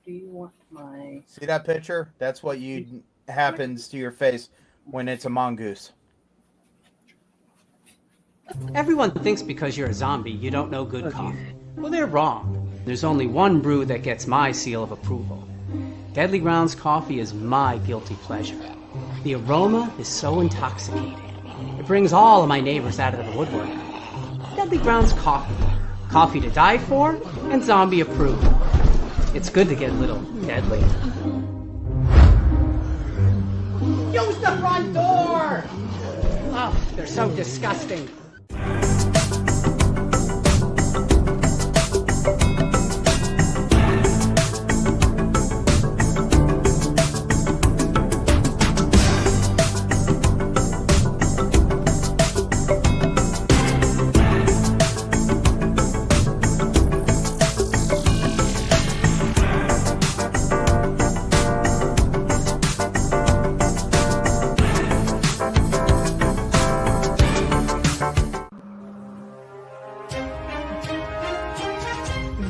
Do you want my... See that picture? That's what happens to your face when it's a mongoose. Everyone thinks because you're a zombie, you don't know good coffee. Well, they're wrong. There's only one brew that gets my seal of approval. Deadly Grounds coffee is my guilty pleasure. The aroma is so intoxicating. It brings all of my neighbors out of the woodwork. Deadly Grounds coffee. Coffee to die for and zombie approved. It's good to get a little deadly. Use the front door! Oh, they're so disgusting.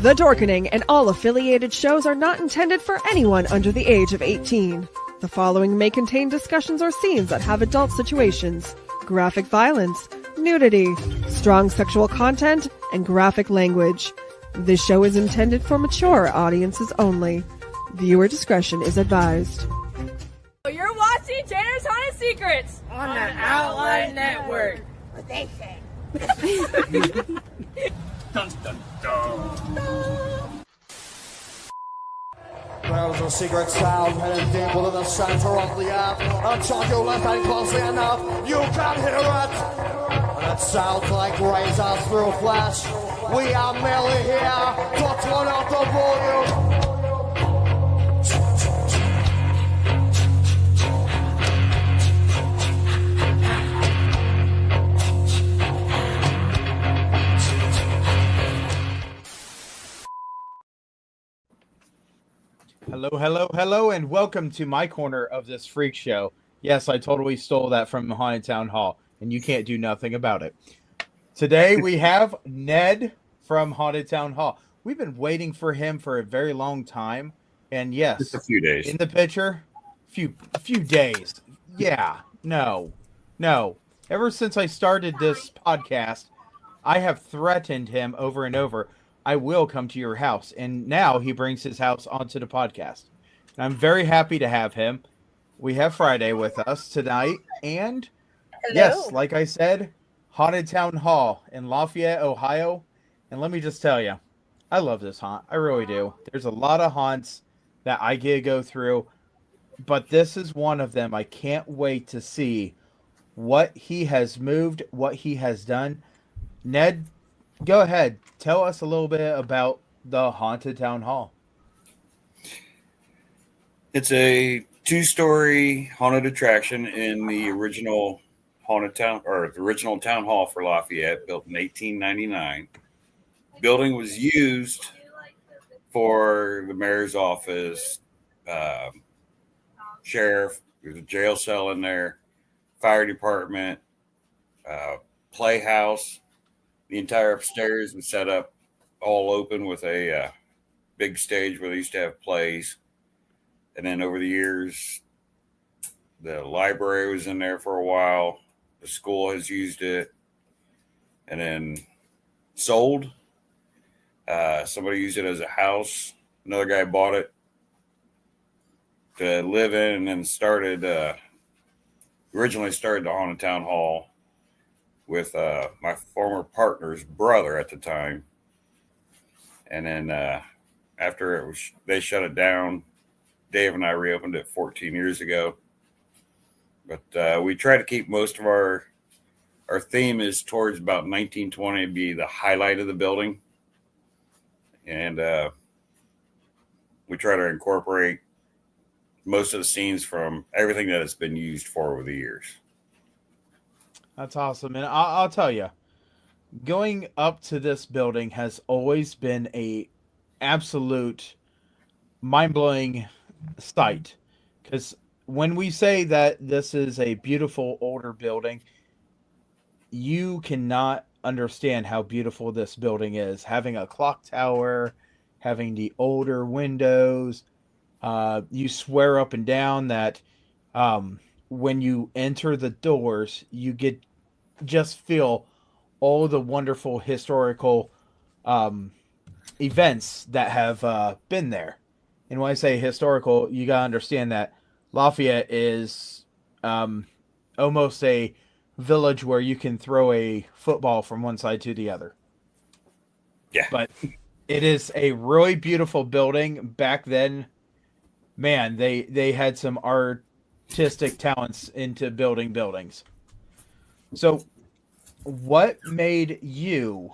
The Dorkening and all affiliated shows are not intended for anyone under the age of 18. The following may contain discussions or scenes that have adult situations, graphic violence, nudity, strong sexual content, and graphic language. This show is intended for mature audiences only. Viewer discretion is advised. You're watching Tanner's Haunted Secrets On the Outline Network. What they say. Dun, dun, dun. There's a secret sound heading deep within the center of the earth. Until you listen closely enough, you can hear it. And it sounds like razors through flesh. We are merely here to turn up the volume. Hello, and welcome to my corner of this freak show. Yes, I totally stole that from the Haunted Town Hall, and you can't do nothing about it. Today we have Ned from Haunted Town Hall. We've been waiting for him for a very long time, and yes, Just a few days. In the picture, a few days. Yeah, no. Ever since I started this podcast, I have threatened him over and over. I will come to your house. And now he brings his house onto the podcast. And I'm very happy to have him. We have Friday with us tonight. And yes, like I said, Haunted Town Hall in Lafayette, Ohio. And let me just tell you, I love this haunt. I really do. There's a lot of haunts that I get to go through. But this is one of them. I can't wait to see what he has moved, what he has done. Ned, go ahead. Tell us a little bit about the Haunted Town Hall. It's a 2-story haunted attraction in the original haunted town, or the original town hall for Lafayette, built in 1899. The building was used for the mayor's office, sheriff. There's a jail cell in there, fire department, playhouse. The entire upstairs was set up all open with a big stage where they used to have plays. And then over the years, the library was in there for a while. The school has used it and then sold. Somebody used it as a house. Another guy bought it to live in, and then originally started the Haunted Town Hall with my former partner's brother at the time. And then after they shut it down, Dave and I reopened it 14 years ago. But we try to keep most of our theme is towards about 1920 to be the highlight of the building. And we try to incorporate most of the scenes from everything that it's been used for over the years. That's awesome. And I'll tell you, going up to this building has always been a absolute mind-blowing sight. Because when we say that this is a beautiful older building, you cannot understand how beautiful this building is. Having a clock tower having the older windows. You swear up and down that when you enter the doors, you just feel all the wonderful historical um, events that have been there. And when I say historical, you gotta understand that Lafayette is almost a village where you can throw a football from one side to the other. Yeah. But it is a really beautiful building. Back then, man, they had some artistic talents into building buildings. So, what made you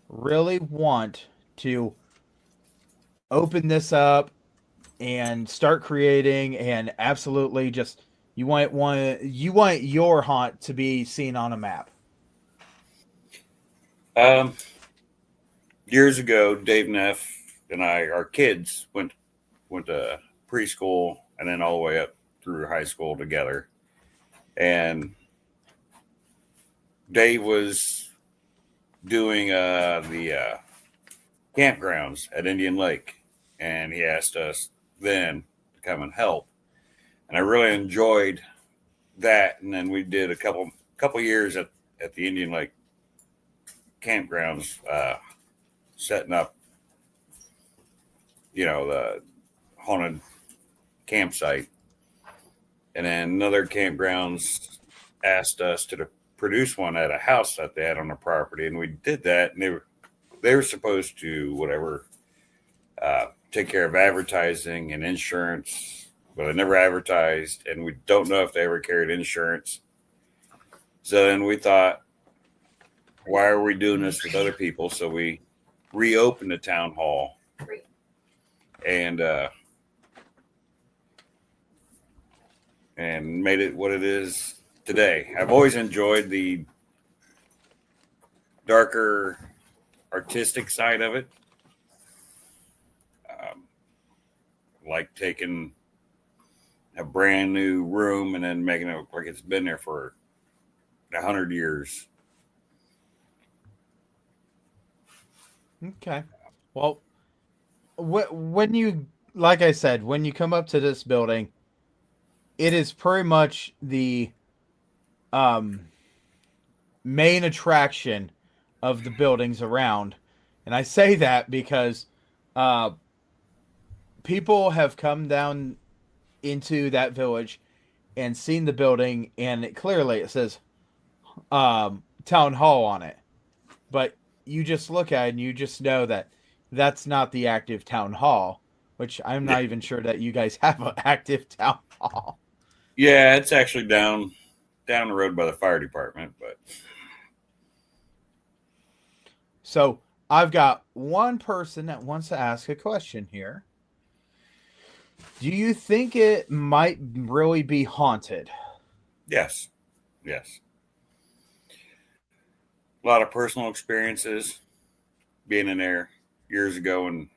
really want to open this up and start creating and absolutely just you want your haunt to be seen on a map? Um, Years ago, Dave Neff and our kids went to preschool and then all the way up through high school together. And Dave was doing the campgrounds at Indian Lake, and he asked us then to come and help. And I really enjoyed that. And then we did a couple years at the Indian Lake campgrounds, setting up, the haunted campsite. And then another campgrounds asked us to produce one at a house that they had on the property, and we did that. And they were supposed to take care of advertising and insurance, but they never advertised, and we don't know if they ever carried insurance. So then we thought, why are we doing this with other people? So we reopened the town hall and made it what it is today. I've always enjoyed the darker artistic side of it. Like taking a brand new room and then making it look like it's been there for 100 years. Okay. Well, when you, like I said, when you come up to this building, it is pretty much the main attraction of the buildings around. And I say that because people have come down into that village and seen the building, and it says town hall on it. But you just look at it and you just know that that's not the active town hall, which I'm not even sure that you guys have an active town hall. Yeah, it's actually down the road by the fire department, but so I've got one person that wants to ask a question here. Do you think it might really be haunted? yes. A lot of personal experiences being in there years ago. And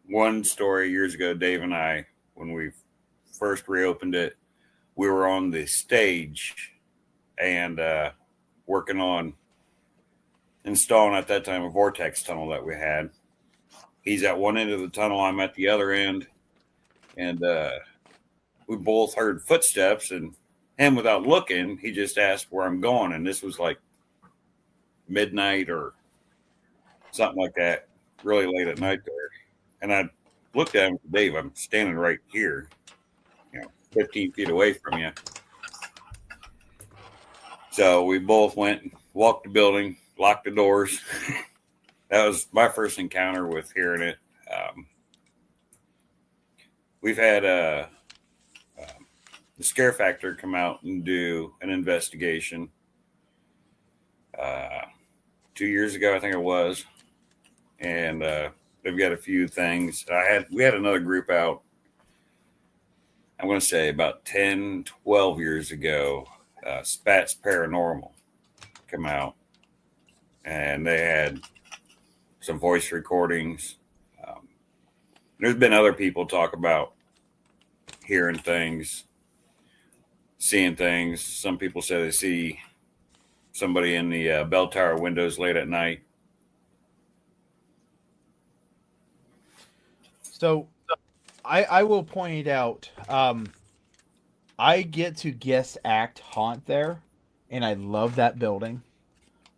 one story years ago, Dave and I, when we first reopened it, we were on the stage and working on installing at that time a vortex tunnel that we had. He's at one end of the tunnel, I'm at the other end, and we both heard footsteps, and him, without looking, he just asked where I'm going. And this was like midnight or something like that, really late at night there. And I looked at him, Dave, I'm standing right here, 15 feet away from you. So we both went and walked the building, locked the doors. That was my first encounter with hearing it. We've had the Scare Factor come out and do an investigation 2 years ago, I think it was. And they've got a few things. We had another group out, I'm going to say about 10, 12 years ago, Spats Paranormal come out, and they had some voice recordings. There's been other people talk about hearing things, seeing things. Some people say they see somebody in the bell tower windows late at night. So I will point out, I get to guest act haunt there, and I love that building.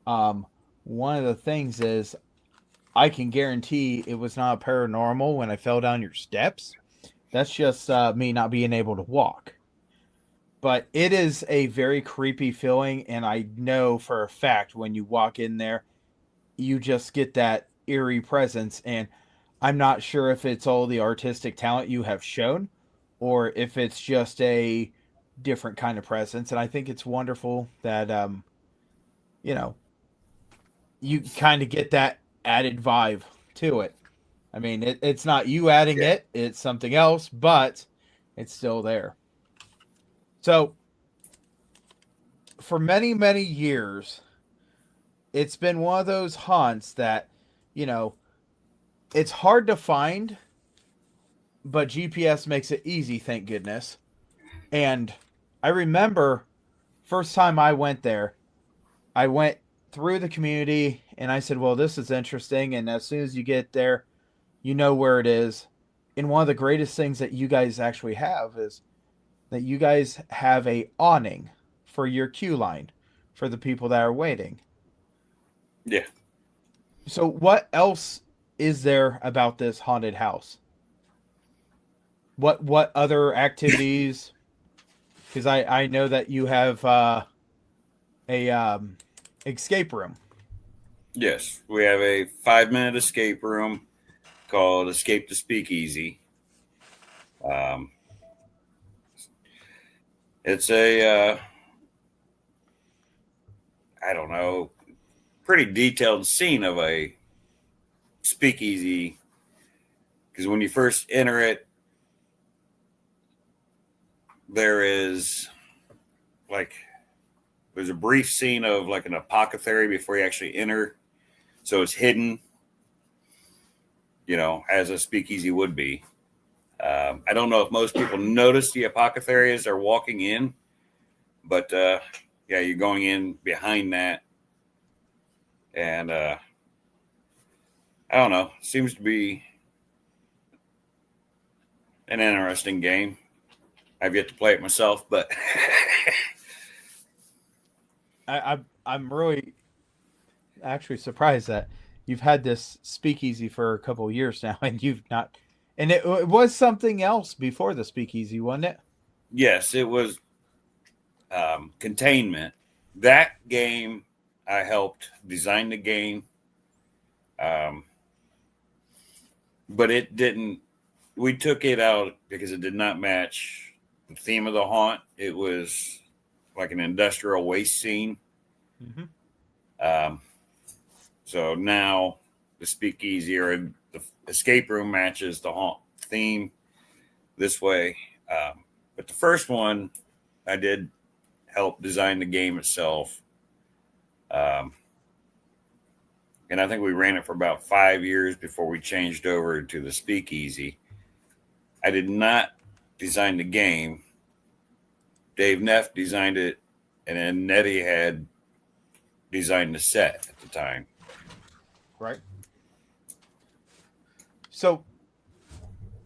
One of the things is I can guarantee it was not paranormal when I fell down your steps. That's just me not being able to walk. But it is a very creepy feeling, and I know for a fact when you walk in there, you just get that eerie presence. And I'm not sure if it's all the artistic talent you have shown or if it's just a different kind of presence. And I think it's wonderful that, you know, you kind of get that added vibe to it. I mean, it's not you adding it, it's something else, but it's still there. So, for many, many years, it's been one of those haunts that, you know, it's hard to find, but GPS makes it easy, thank goodness. And I remember first time I went there, I went through the community and I said, well, this is interesting. And as soon as you get there, you know where it is. And one of the greatest things that you guys actually have is that you guys have a awning for your queue line for the people that are waiting. Yeah. So what else is there about this haunted house? What other activities? Because I know that you have a escape room. Yes, we have a 5-minute escape room called Escape the Speakeasy. It's a I don't know, pretty detailed scene of a speakeasy, because when you first enter it, there's a brief scene of like an apothecary before you actually enter, so it's hidden, you know, as a speakeasy would be. I don't know if most people notice the apothecary as they're walking in, but yeah, you're going in behind that, and I don't know, seems to be an interesting game. I've yet to play it myself, but I'm really actually surprised that you've had this speakeasy for a couple of years now, and you've not. And it was something else before the speakeasy, wasn't it? yes, it was Containment. That game, I helped design the game, but it didn't. We took it out because it did not match the theme of the haunt. It was like an industrial waste scene. Mm-hmm. So now the speakeasy or the escape room matches the haunt theme this way. But the first one, I did help design the game itself. And I think we ran it for about 5 years before we changed over to the speakeasy. I did not design the game. Dave Neff designed it, and then Nettie had designed the set at the time. Right. So,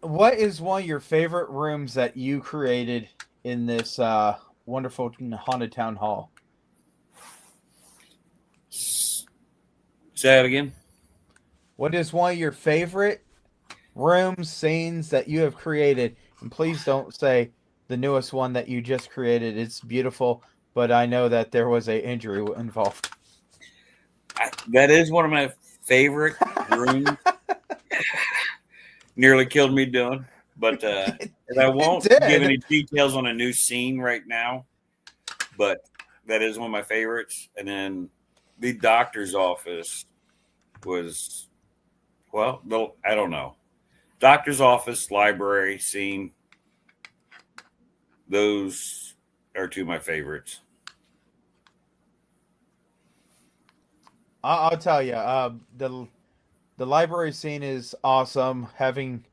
what is one of your favorite rooms that you created in this wonderful haunted town hall? Say that again. What is one of your favorite rooms, scenes that you have created? And please don't say the newest one that you just created. It's beautiful, but I know that there was an injury involved. That is one of my favorite rooms. Nearly killed me doing, but and I won't give any details on a new scene right now, but that is one of my favorites. And then the doctor's office was, well, I don't know. Doctor's office, library scene, those are two of my favorites. I'll tell you, the library scene is awesome. Having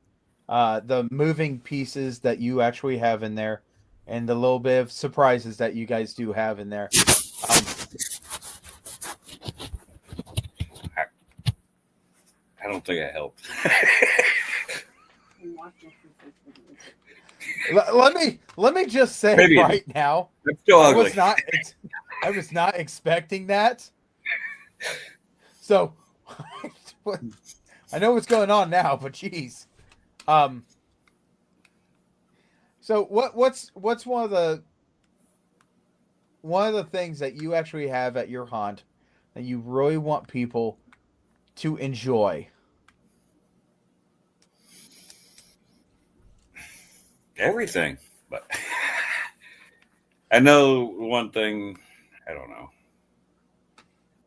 the moving pieces that you actually have in there, and the little bit of surprises that you guys do have in there. I don't think I helped. Let me just say Maybe right now, It's still I ugly. was not expecting that. So I know what's going on now, but geez. So what's one of the things that you actually have at your haunt that you really want people to enjoy? Everything, but I know one thing. I don't know.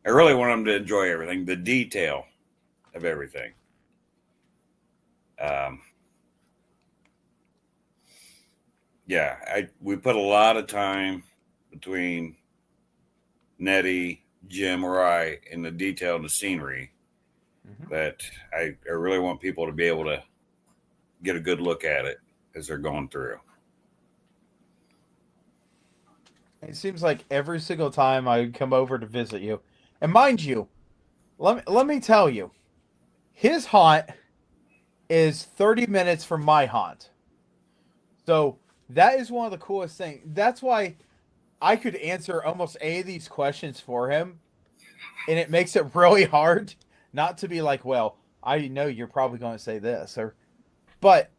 I really want them to enjoy everything, the detail of everything. We put a lot of time between Nettie, Jim, or I in the detail and the scenery that I really want people to be able to get a good look at it as they're going through. It seems like every single time I come over to visit you, and mind you, let me tell you, his haunt is 30 minutes from my haunt. So that is one of the coolest things. That's why I could answer almost any of these questions for him, and it makes it really hard not to be like, well, I know you're probably going to say this, but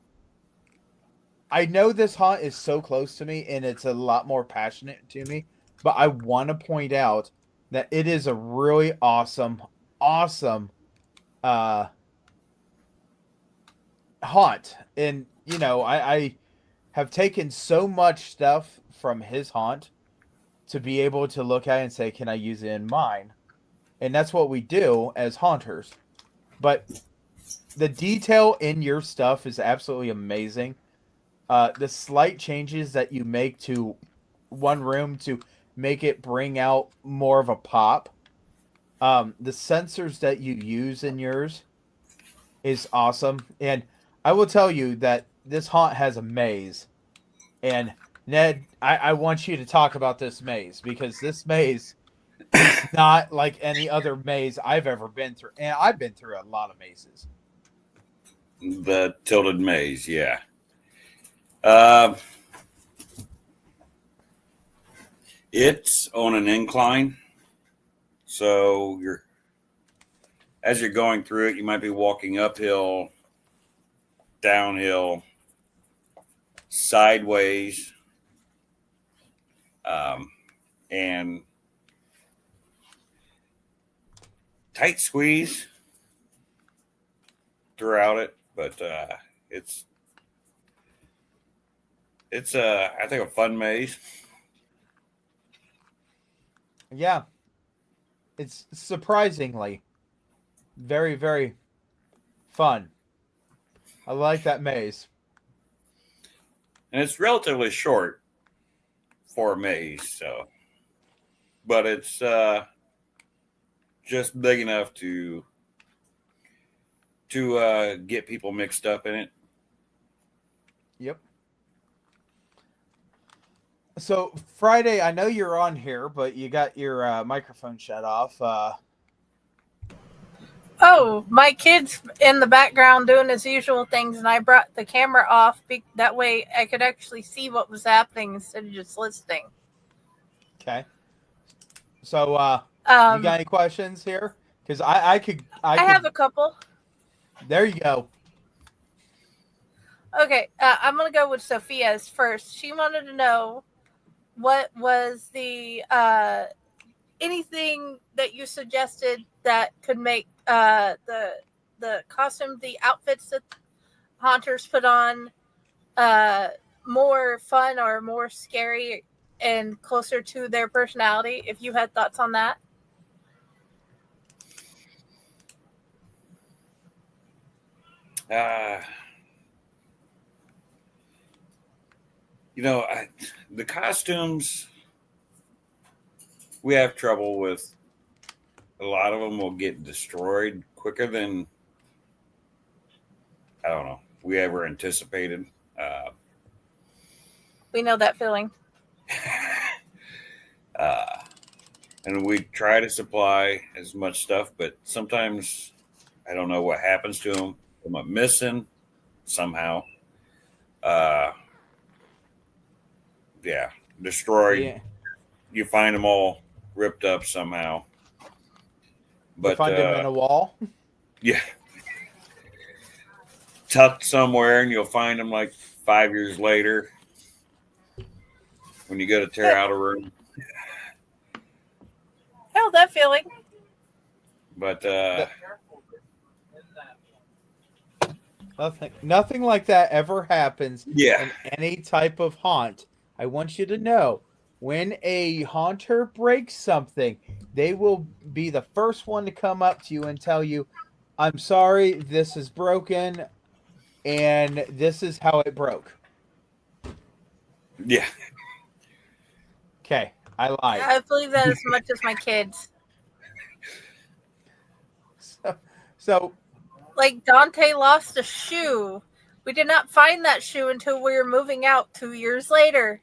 I know this haunt is so close to me, and it's a lot more passionate to me. But I want to point out that it is a really awesome haunt, and I have taken so much stuff from his haunt to be able to look at it and say, can I use it in mine? And that's what we do as haunters. But the detail in your stuff is absolutely amazing. The slight changes that you make to one room to make it bring out more of a pop. The sensors that you use in yours is awesome. And I will tell you that this haunt has a maze. And Ned, I want you to talk about this maze, because this maze is not like any other maze I've ever been through. And I've been through a lot of mazes. The tilted maze, yeah. It's on an incline. So as you're going through it, you might be walking uphill, downhill, sideways, and tight squeeze throughout it. But it's I think a fun maze. Yeah. It's surprisingly very, very fun. I like that maze. And it's relatively short for a maze, but it's just big enough to get people mixed up in it. Yep. So Friday, I know you're on here, but you got your microphone shut off. Oh, my kid's in the background doing his usual things, and I brought the camera off. That way I could actually see what was happening instead of just listening. Okay. So, you got any questions here? Because I have a couple. There you go. Okay, I'm going to go with Sophia's first. She wanted to know what was the anything that you suggested that could make the costume, the outfits that haunters put on more fun or more scary and closer to their personality, if you had thoughts on that. The costumes, we have trouble with. A lot of them will get destroyed quicker than, I don't know, we ever anticipated. We know that feeling. And we try to supply as much stuff, but sometimes I don't know what happens to them. They might missing somehow. destroyed. Yeah. You find them all ripped up somehow. But you find them in a wall. Yeah, tucked somewhere, and you'll find them like 5 years later when you go to tear out a room. How's that feeling? But nothing like that ever happens Yeah. in any type of haunt. I want you to know, when a haunter breaks something, they will be the first one to come up to you and tell you, "I'm sorry, this is broken, and this is how it broke." Yeah. Okay, I lied. I believe that as much as my kids. So Like Dante lost a shoe. We did not find that shoe until we were moving out 2 years later.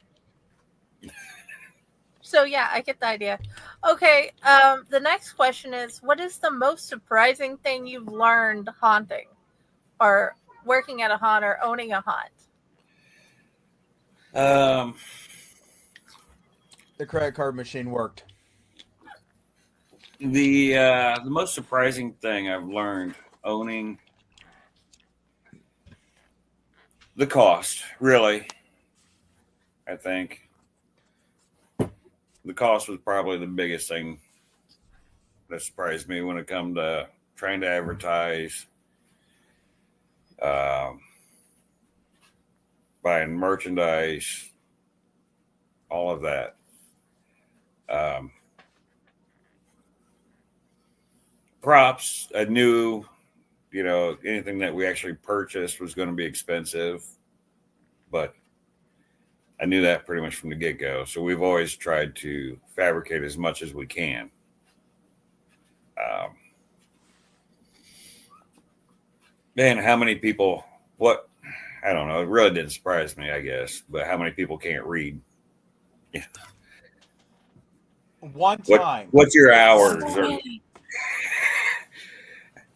So yeah, I get the idea. Okay, the next question is, what is the most surprising thing you've learned haunting, or working at a haunt, or owning a haunt? the credit card machine worked. The most surprising thing I've learned owning, the cost, really. I think the cost was probably the biggest thing that surprised me when it come to trying to advertise, buying merchandise, all of that. Props, I knew, anything that we actually purchased was going to be expensive, but I knew that pretty much from the get-go. So we've always tried to fabricate as much as we can. Man, how many people, I don't know, it really didn't surprise me, I guess, but how many people can't read? Yeah. One time. What's your hours?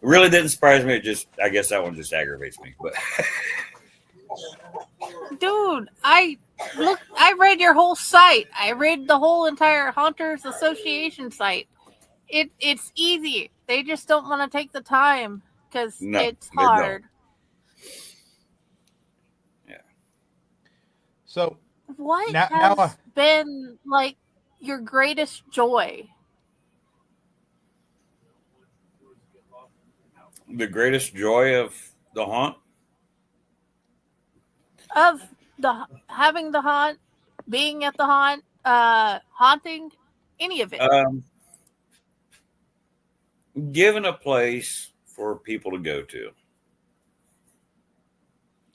Really didn't surprise me. I guess that one just aggravates me. But Dude, I read your whole site. I read the whole entire Haunters Association site. It's easy. They just don't want to take the time because it's hard. Yeah. So what now has been like your greatest joy? The greatest joy of the haunt? Of having the haunt, being at the haunt, haunting, any of it. Giving a place for people to go to,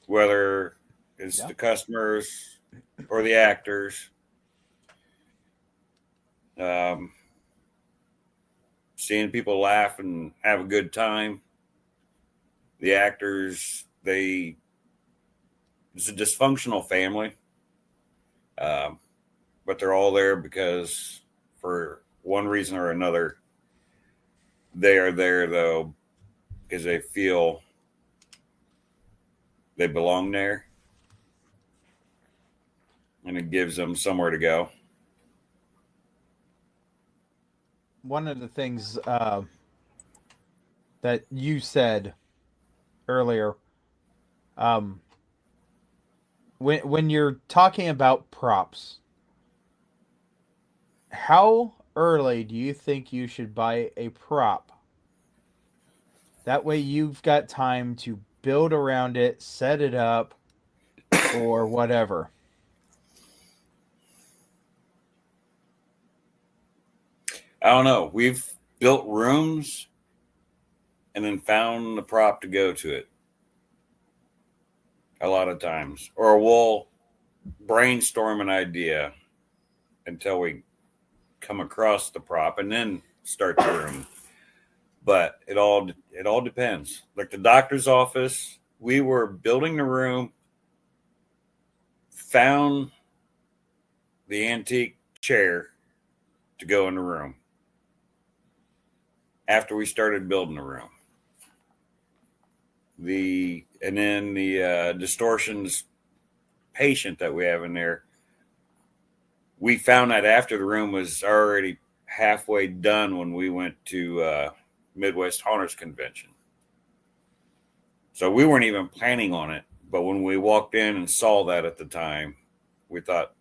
whether it's the customers or the actors. Seeing people laugh and have a good time. The actors, it's a dysfunctional family, but they're all there because for one reason or another, they are there though because they feel they belong there, and it gives them somewhere to go. One of the things that you said earlier, when you're talking about props, how early do you think you should buy a prop? That way you've got time to build around it, set it up, or whatever. I don't know. We've built rooms and then found the prop to go to it a lot of times. Or we'll brainstorm an idea until we come across the prop and then start the room. But it all depends. Like the doctor's office, we were building the room, found the antique chair to go in the room after we started building the room. And then the distortions patient that we have in there, we found that after the room was already halfway done when we went to Midwest Haunters Convention. So we weren't even planning on it. But when we walked in and saw that at the time, we thought,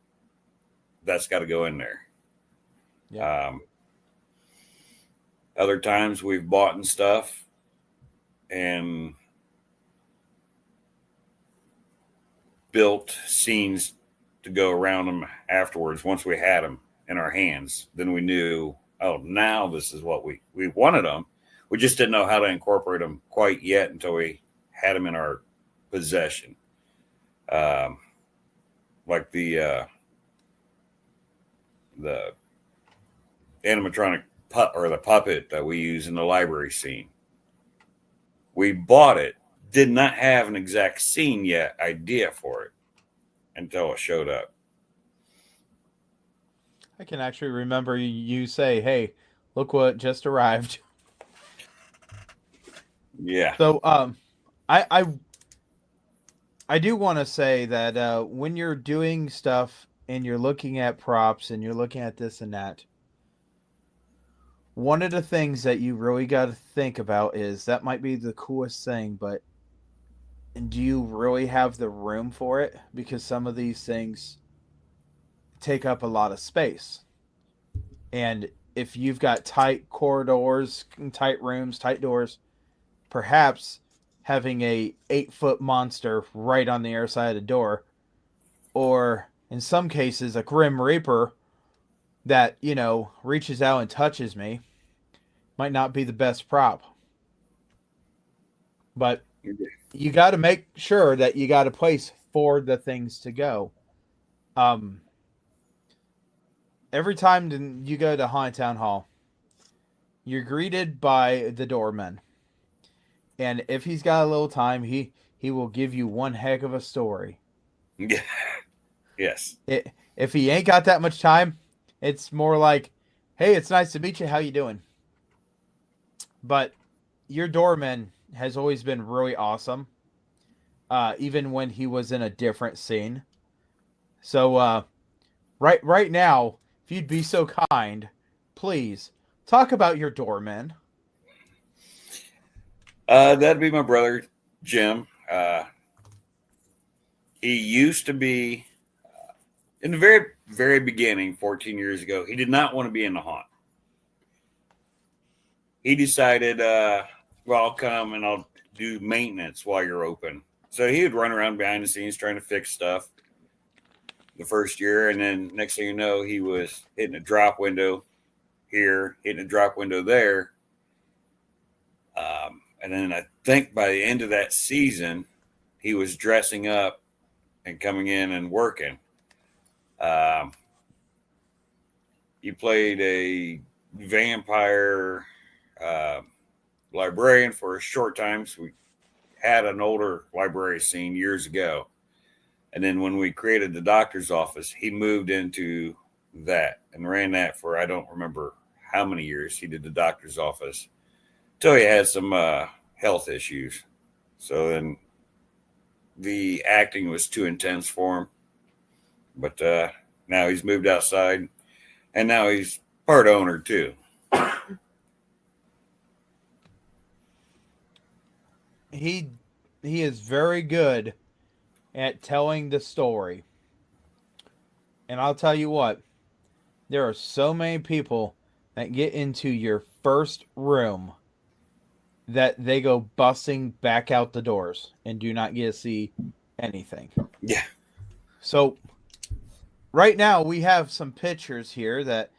that's got to go in there. Yeah. Other times we've bought and stuff and built scenes to go around them afterwards. Once we had them in our hands, then we knew, oh, now this is what we wanted them. We just didn't know how to incorporate them quite yet until we had them in our possession. Like the animatronic the puppet that we use in the library scene. We bought it, did not have an exact scene yet, idea for it, until it showed up. I can actually remember you say, "Hey, look what just arrived." Yeah. So, I do want to say that when you're doing stuff and you're looking at props and you're looking at this and that, one of the things that you really got to think about is that might be the coolest thing, but do you really have the room for it? Because some of these things take up a lot of space. And if you've got tight corridors, tight rooms, tight doors, perhaps having a 8-foot monster right on the air side of the door, or in some cases a Grim Reaper that, reaches out and touches me, might not be the best prop. But you got to make sure that you got a place for the things to go. Every time you go to Haunted Town Hall, you're greeted by the doorman. And if he's got a little time, he will give you one heck of a story. Yeah. Yes. If he ain't got that much time, it's more like, hey, it's nice to meet you. How you doing? But your doorman has always been really awesome, even when he was in a different scene. So right now, if you'd be so kind, please talk about your doorman. That'd be my brother, Jim. He used to be, in the very, very beginning, 14 years ago, he did not want to be in the haunt. He decided, well, I'll come and I'll do maintenance while you're open. So he would run around behind the scenes trying to fix stuff the first year. And then next thing you know, he was hitting a drop window here, hitting a drop window there. And then I think by the end of that season, he was dressing up and coming in and working. He played a vampire librarian for a short time. So we had an older library scene years ago. And then when we created the doctor's office, he moved into that and ran that for, I don't remember how many years he did the doctor's office, until he had some health issues. So then the acting was too intense for him. But now he's moved outside, and now he's part owner too. He is very good at telling the story. And I'll tell you what, there are so many people that get into your first room that they go busting back out the doors and do not get to see anything. Yeah. So right now we have some pictures here that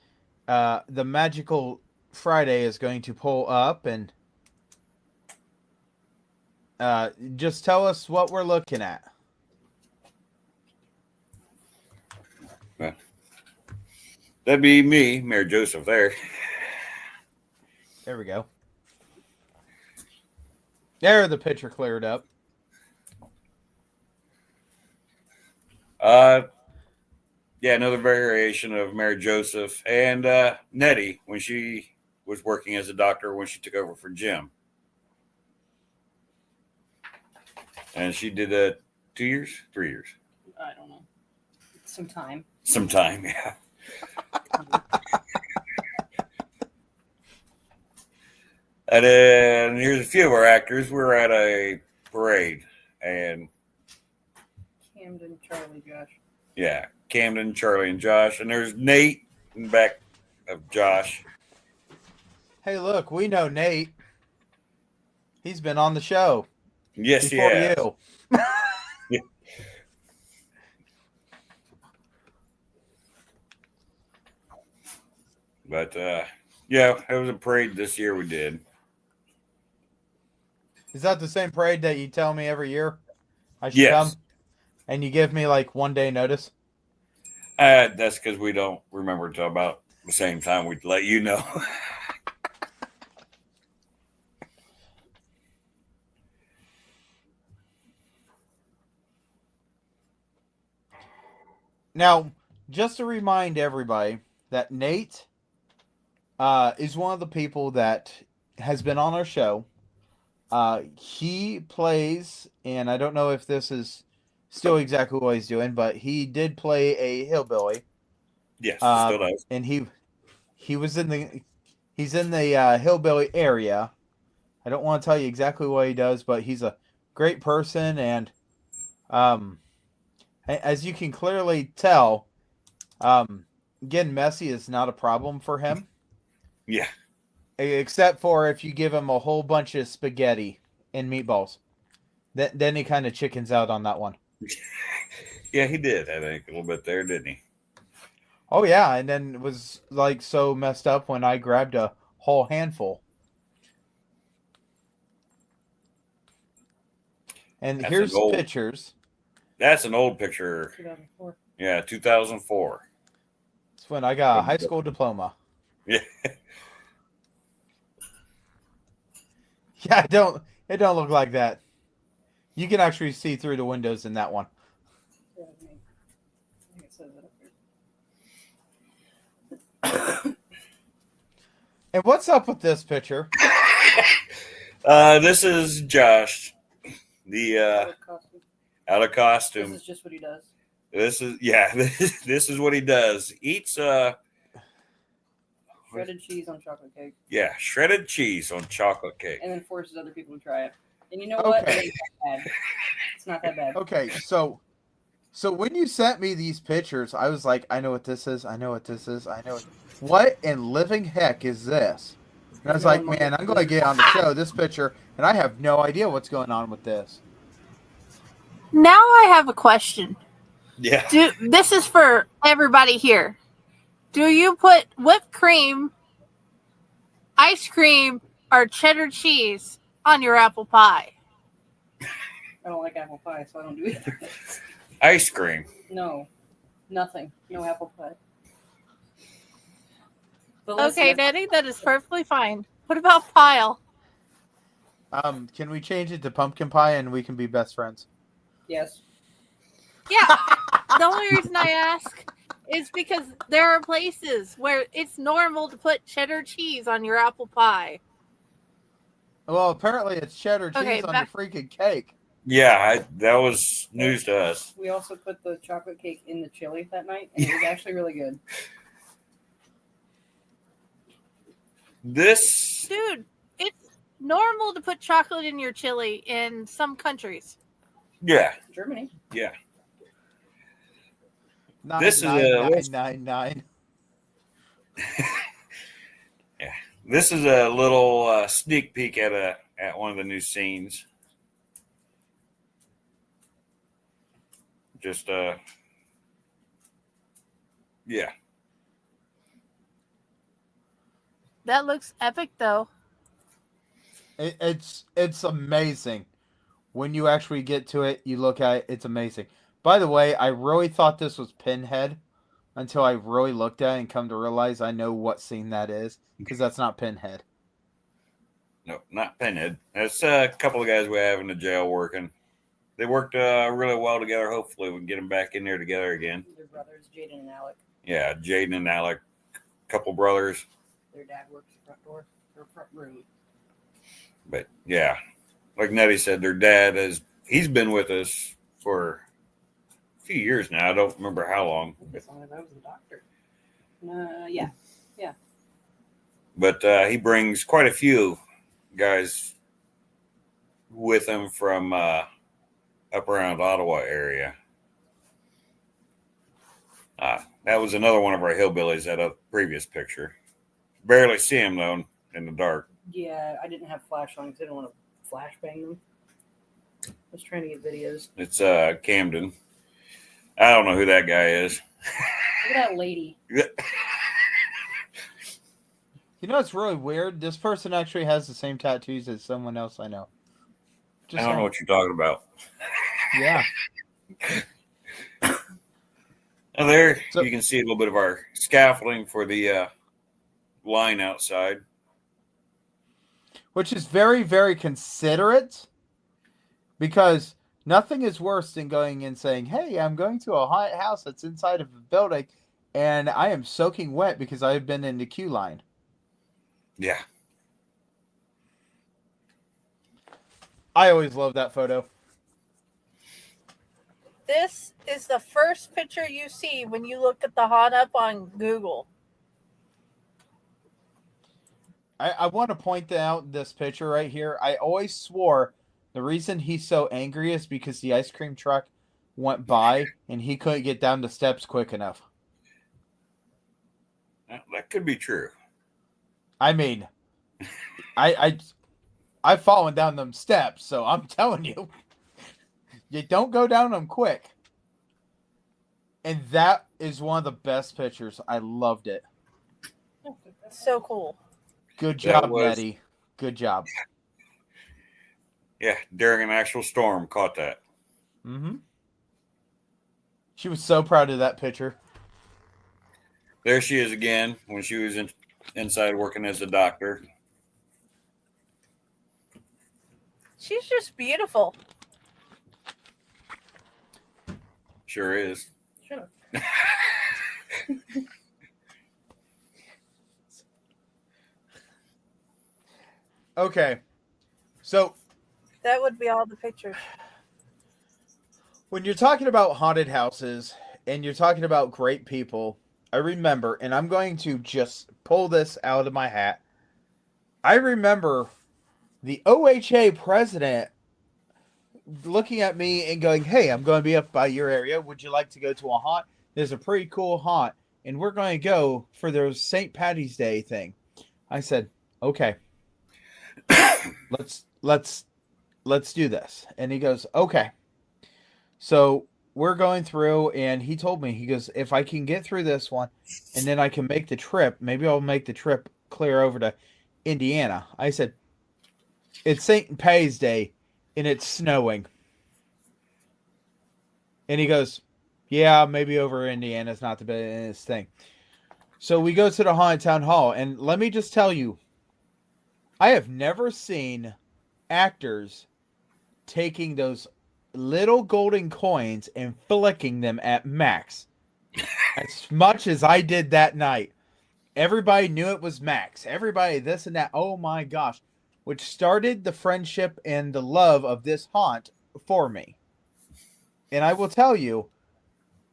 the Magical Friday is going to pull up, and just tell us what we're looking at. That'd be me, Mayor Joseph there. There we go. There, the picture cleared up. Yeah, another variation of Mayor Joseph and Nettie when she was working as a doctor when she took over for Jim. And she did 2 years, 3 years. I don't know. Some time. Some time, yeah. And then here's a few of our actors. We're at a parade, and Camden, Charlie, Josh. yeah, Camden, Charlie, and Josh. And there's Nate in the back of Josh. Hey, look, we know Nate. He's been on the show. Yes, before he has. you. But yeah, it was a parade this year we did. Is that the same parade that you tell me every year I should Yes. come? And you give me like 1 day notice? That's because we don't remember until about the same time we'd let you know. Now, just to remind everybody that Nate is one of the people that has been on our show. He plays, and I don't know if this is still exactly what he's doing, but he did play a hillbilly. Yes, still does. And he's in the hillbilly area. I don't want to tell you exactly what he does, but he's a great person, and as you can clearly tell, getting messy is not a problem for him. Yeah. Except for if you give him a whole bunch of spaghetti and meatballs. Then he kind of chickens out on that one. Yeah, he did, I think, a little bit there, didn't he? Oh, yeah, and then it was like so messed up when I grabbed a whole handful. And That's here's an old- pictures. That's an old picture. 2004. Yeah, 2004. It's when I got a high school diploma. Yeah. Yeah, it don't look like that. You can actually see through the windows in that one. Yeah, I think it says it up here. And what's up with this picture? This is Josh, the Costume. out of This costume. is just what he does. This is what he does. Eats Shredded cheese on chocolate cake, shredded cheese on chocolate cake. and then forces other people to try it. And you know what? Okay. It ain't that bad. It's not that bad. Okay, so when you sent me these pictures, I was like, I know what this is. I know what this is. I know what in living heck is this? And I was like, man, I'm going to get on the show this picture, and I have no idea what's going on with this. Now I have a question. Yeah. This is for everybody here. Do you put whipped cream, ice cream, or cheddar cheese on your apple pie? I don't like apple pie, so I don't do either. Ice cream. No, nothing. No apple pie. But Okay, listen, Daddy, that is perfectly fine. What about pile? Can we change it to pumpkin pie and we can be best friends? yes. Yeah, the only reason I ask is because there are places where it's normal to put cheddar cheese on your apple pie. Well, apparently it's cheddar cheese Okay, on back- your freaking cake. Yeah, that was news to us. We also put the chocolate cake in the chili that night, and it was actually really good. This Dude, it's normal to put chocolate in your chili in some countries. yeah. Germany. Yeah. 9, This is 9, a- 9, 9, 9. This is a little sneak peek at one of the new scenes. Just yeah. That looks epic, though. It's amazing. When you actually get to it, you look at it, it's amazing. By the way, I really thought this was Pinhead until I really looked at it and come to realize I know what scene that is, because that's not Pinhead. No, not Pinhead. That's a couple of guys we have in the jail working. They worked really well together. Hopefully we can get them back in there together again. Their brothers, Jaden and Alec. Yeah, Jaden and Alec, couple brothers. Their dad works the front door or front room. But yeah, like Nettie said, their dad he's been with us for a few years now. I don't remember how long. As long as I was the doctor. Yeah. But he brings quite a few guys with him from up around Ottawa area. That was another one of our hillbillies at a previous picture. Barely see him though in the dark. Yeah, I didn't have flash on because I didn't want to flash bang them. I was trying to get videos. It's Camden. I don't know who that guy is. Look at that lady. You know, it's really weird. This person actually has the same tattoos as someone else I know. I don't know what you're talking about. Yeah. And there So- you can see a little bit of our scaffolding for the line outside. Which is very, very considerate, because nothing is worse than going and saying, hey, I'm going to a haunted house that's inside of a building, and I am soaking wet because I've been in the queue line. Yeah. I always love that photo. This is the first picture you see when you look at the haunt up on Google. I want to point out this picture right here. I always swore the reason he's so angry is because the ice cream truck went by and he couldn't get down the steps quick enough. That could be true. I mean, I've fallen down them steps, so I'm telling you, you don't go down them quick. And that is one of the best pictures. I loved it. So cool. Good That job, was- Nettie. Good job. Yeah, during an actual storm, caught that. Mm-hmm. She was so proud of that picture. There she is again when she was inside working as a doctor. She's just beautiful. Sure is. Shut up. Okay. So That would be all the pictures. when you're talking about haunted houses and you're talking about great people, I remember, and I'm going to just pull this out of my hat. I remember the OHA president looking at me and going, hey, I'm going to be up by your area. Would you like to go to a haunt? There's a pretty cool haunt, and we're going to go for their St. Patty's Day thing. I said, okay, let's do this. And he goes, okay. So we're going through, and he told me, he goes, if I can get through this one and then I can make the trip, maybe I'll make the trip clear over to Indiana. I said, it's St. Patty's Day and it's snowing. And he goes, yeah, maybe over Indiana's not the best thing. So we go to the Haunted Town Hall, and let me just tell you, I have never seen actors taking those little golden coins and flicking them at Max as much as I did that night. Everybody knew it was Max. Everybody this and that. Oh my gosh. Which started the friendship and the love of this haunt for me. And I will tell you,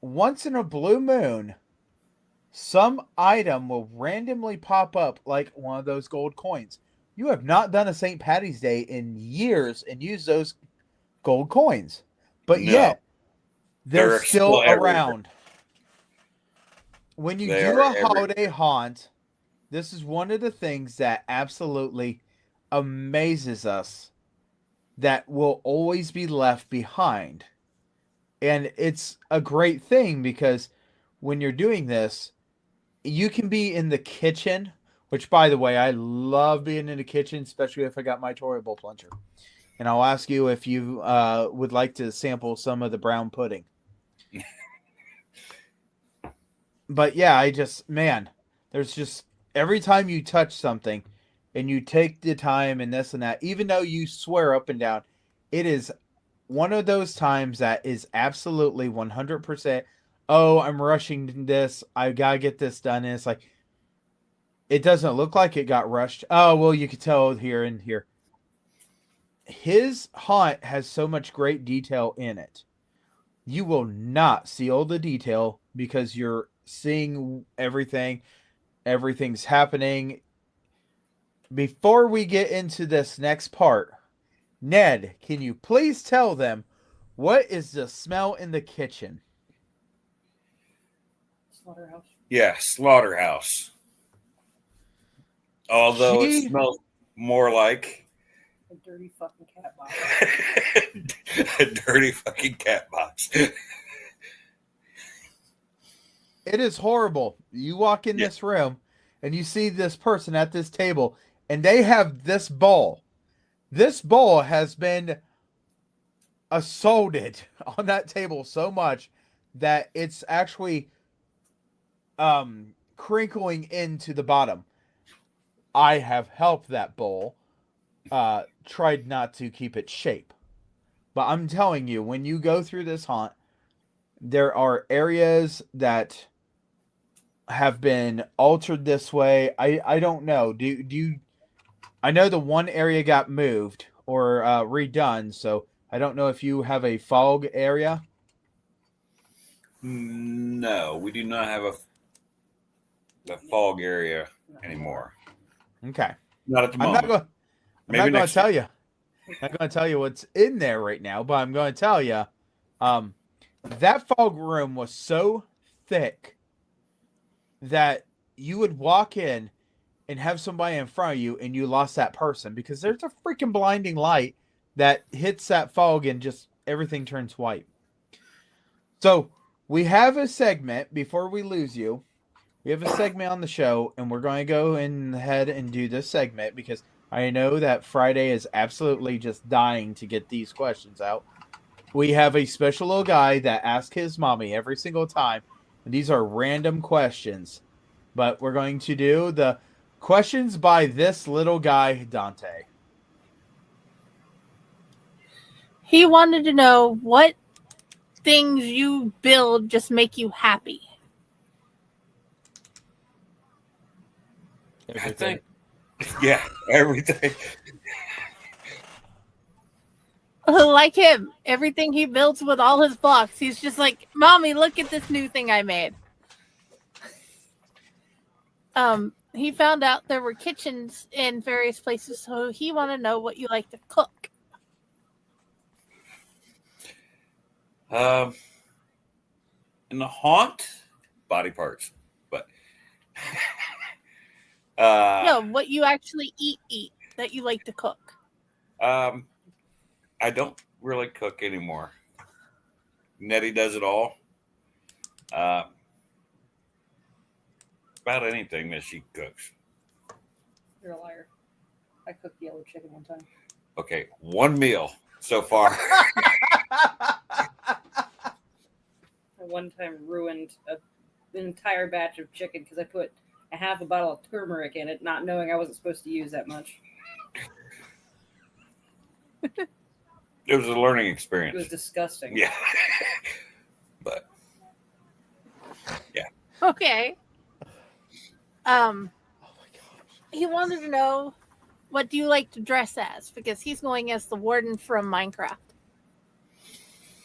once in a blue moon, some item will randomly pop up like one of those gold coins. You have not done a St. Patty's Day in years and used those gold coins. But No. yet, they're They're still still everywhere. around. When you They do are a everywhere. holiday haunt, this is one of the things that absolutely amazes us that will always be left behind. And it's a great thing because when you're doing this, you can be in the kitchen, which, by the way, I love being in the kitchen, especially if I got my toilet bowl plunger. And I'll ask you if you would like to sample some of the brown pudding. But yeah, there's just every time you touch something and you take the time and this and that, even though you swear up and down, it is one of those times that is absolutely 100%. Oh, I'm rushing this. I gotta get this done. And it's like, it doesn't look like it got rushed. Oh, well, you could tell here and here. His haunt has so much great detail in it. You will not see all the detail because you're seeing everything. Everything's happening. Before we get into this next part, Ned, can you please tell them what is the smell in the kitchen? Slaughterhouse. Yeah, slaughterhouse. Although it smells more like A dirty fucking cat box. a dirty fucking cat box. It is horrible. You walk in this room and you see this person at this table and they have this bowl. This bowl has been assaulted on that table so much that it's actually crinkling into the bottom. I have helped that bowl. Tried not to keep its shape. But I'm telling you, when you go through this haunt, there are areas that have been altered this way. I don't know. Do you? I know the one area got moved or redone, so I don't know if you have a fog area. No, we do not have a fog area anymore. Okay. Not at the I'm moment. not going to tell you. I'm not going to tell you what's in there right now, but I'm going to tell you, that fog room was so thick that you would walk in and have somebody in front of you and you lost that person because there's a freaking blinding light that hits that fog and just everything turns white. So we have a segment before we lose you. We have a segment on the show and we're going to go ahead and do this segment because I know that Friday is absolutely just dying to get these questions out. We have a special little guy that asks his mommy every single time. And these are random questions. But we're going to do the questions by this little guy, Dante. He wanted to know what things you build just make you happy. I think, yeah, everything. Like him, everything he builds with all his blocks, he's just like, "Mommy, look at this new thing I made." He found out there were kitchens in various places, so he wanted to know what you like to cook. In the haunt, body parts, but No, what you actually eat that you like to cook. I don't really cook anymore. Nettie does it all. About anything that she cooks. You're a liar. I cooked yellow chicken one time. Okay, one meal so far. I one time ruined an entire batch of chicken because I put a half a bottle of turmeric in it, not knowing I wasn't supposed to use that much. It was a learning experience. It was disgusting. Yeah. But yeah. Okay. He wanted to know, what do you like to dress as? Because he's going as the warden from Minecraft.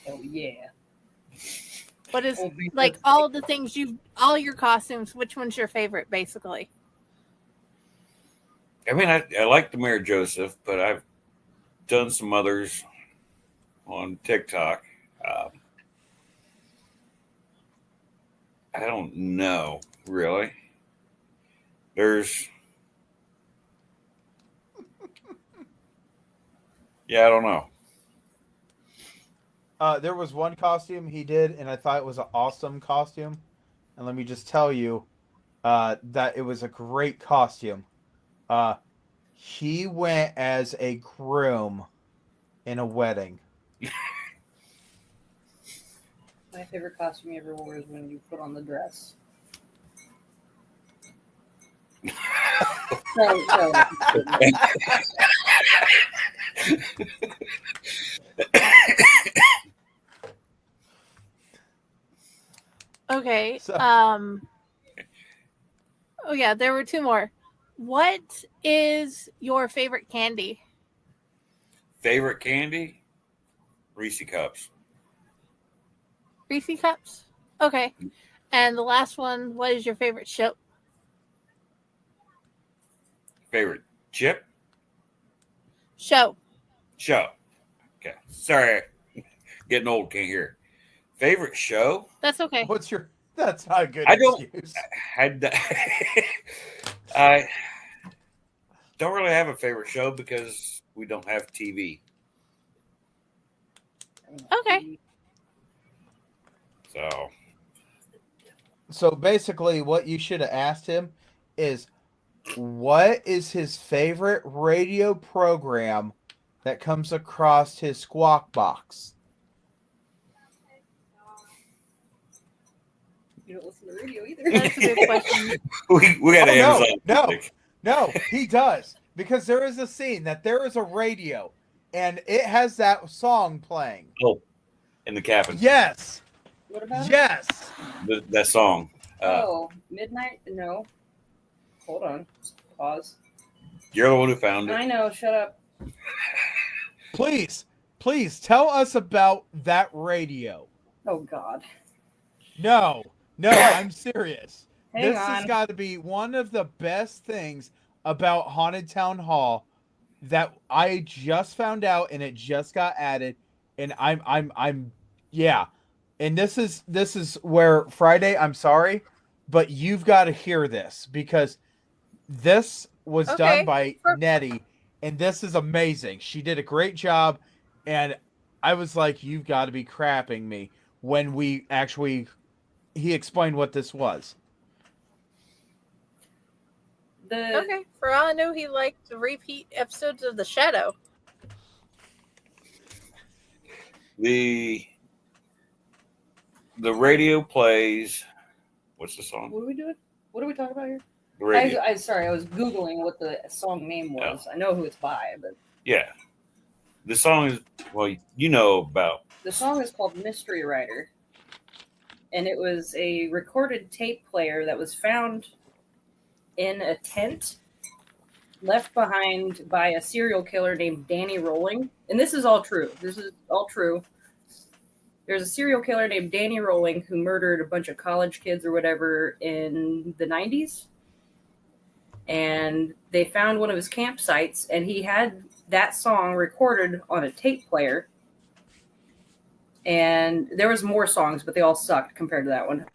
Oh yeah. What is like all the things all your costumes? Which one's your favorite, basically? I mean, I like the Mayor Joseph, but I've done some others on TikTok. I don't know, really. Yeah, I don't know. There was one costume he did, and I thought it was an awesome costume. And let me just tell you that it was a great costume. He went as a groom in a wedding. My favorite costume you ever wore is when you put on the dress. No. Okay. So- Oh yeah, there were two more. What is your favorite candy? Favorite candy? Reese cups. Reese cups? Okay. And the last one, what is your favorite show? Favorite chip? Show. Show. Okay. Sorry. Getting old, can't hear. Favorite show? That's okay. What's your? That's not a good I don't- excuse. I don't really have a favorite show because we don't have TV. Okay. So So basically, what you should have asked him is, what is his favorite radio program that comes across his squawk box? You don't listen to radio either. That's a good question. we got Oh, Amazon. no. Music. No, he does. Because there is a scene that there is a radio and it has that song playing. Oh, in the cabin. Yes. What about it? Yes. That song. Midnight? No. Hold on. Pause. You're the one who found it. I know. Shut up. Please tell us about that radio. Oh, God. No, I'm serious. Hang This has on. got to be one of the best things about Haunted Town Hall that I just found out, and it just got added, and I'm yeah. And this is where Friday, I'm sorry, but you've got to hear this because this was done by Nettie, and this is amazing. She did a great job, and I was like, you've got to be crapping me when he explained what this was. Okay. For all I know, he liked to repeat episodes of The Shadow. The radio plays. What's the song? What are we doing? What are we talking about here? The radio. I sorry, I was Googling what the song name was. I know who it's by, but Yeah. The song is, well, you know about. the song is called Mystery Rider. And it was a recorded tape player that was found in a tent left behind by a serial killer named Danny Rolling. And this is all true. This is all true. There's a serial killer named Danny Rolling who murdered a bunch of college kids or whatever in the 90s. And they found one of his campsites, and he had that song recorded on a tape player. And there was more songs, but they all sucked compared to that one.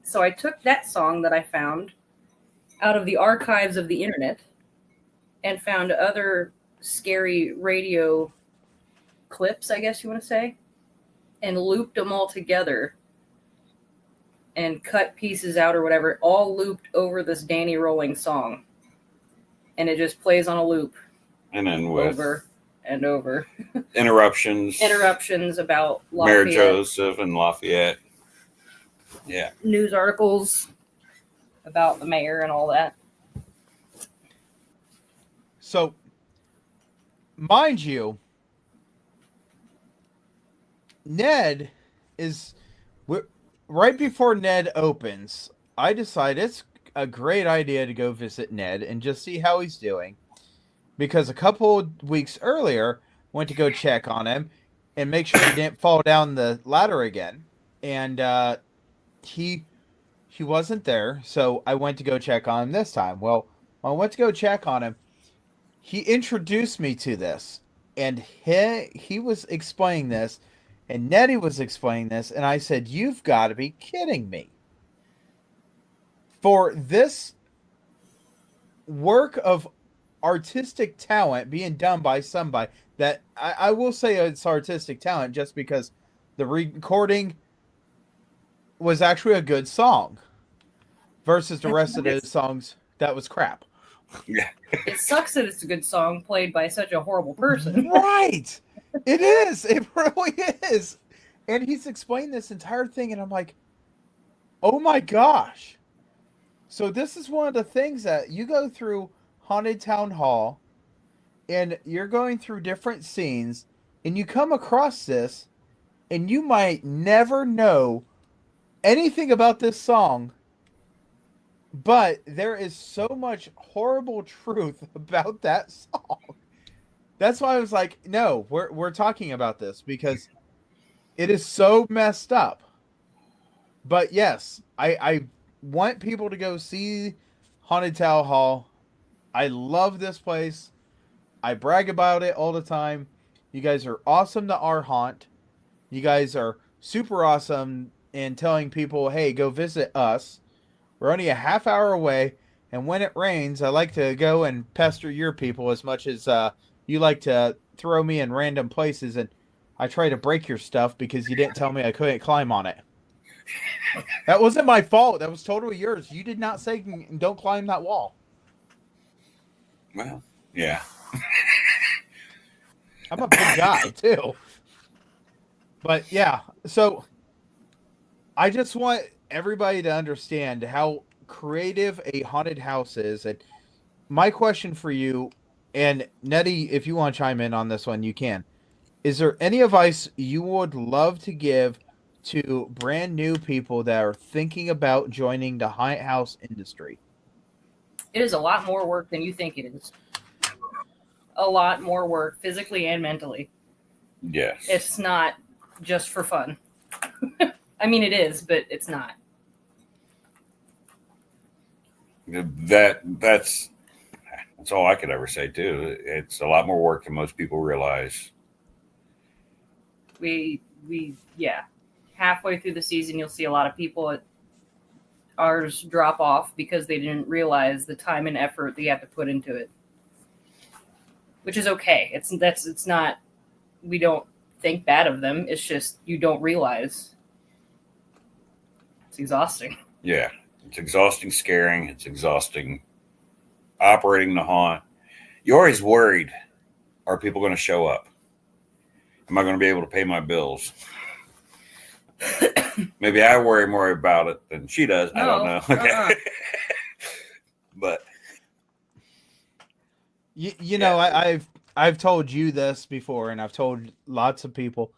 So I took that song that I found out of the archives of the internet and found other scary radio clips, I guess you want to say, and looped them all together and cut pieces out or whatever, all looped over this Danny Rolling song. And it just plays on a loop. And then with over and over. Interruptions about Mayor Lafayette. Joseph and Lafayette. Yeah. News articles about the mayor and all that. So, mind you, Ned is right before Ned opens. I decide it's a great idea to go visit Ned and just see how he's doing, because a couple of weeks earlier went to go check on him and make sure he didn't fall down the ladder again, and he wasn't there, so I went to go check on him this time. Well, when I went to go check on him, he introduced me to this, and he was explaining this, and Nettie was explaining this, and I said, you've got to be kidding me. For this work of artistic talent being done by somebody that I will say it's artistic talent just because the recording was actually a good song versus the rest of those songs that was crap. Yeah. It sucks that it's a good song played by such a horrible person. Right. It is. It really is. And he's explained this entire thing, and I'm like, oh my gosh. So this is one of the things that you go through Haunted Town Hall, and you're going through different scenes, and you come across this, and you might never know anything about this song, but there is so much horrible truth about that song. That's why I was like, no, we're talking about this because it is so messed up. But yes, I want people to go see Haunted Town Hall. I love this place. I brag about it all the time. You guys are awesome to our haunt. You guys are super awesome in telling people, hey, go visit us. We're only a half hour away. And when it rains, I like to go and pester your people as much as you like to throw me in random places. And I try to break your stuff because you didn't tell me I couldn't climb on it. That wasn't my fault. That was totally yours. You did not say don't climb that wall. Well, yeah. I'm a big guy, too. But, yeah. So, I just want everybody to understand how creative a haunted house is. And my question for you, and Nettie, if you want to chime in on this one, you can. Is there any advice you would love to give to brand new people that are thinking about joining the haunted house industry? It is a lot more work than you think it is. A lot more work, physically and mentally. Yes. It's not just for fun. I mean, it is, but it's not. That's all I could ever say too. It's a lot more work than most people realize. We halfway through the season, you'll see a lot of people at ours drop off because they didn't realize the time and effort that you have to put into it, which is okay. It's not. We don't think bad of them. It's just you don't realize. It's exhausting. Yeah, it's exhausting scaring. It's exhausting operating the haunt. You're always worried, are people going to show up? Am I going to be able to pay my bills? Maybe I worry more about it than she does. I don't know. Okay. But you know, I've told you this before, and I've told lots of people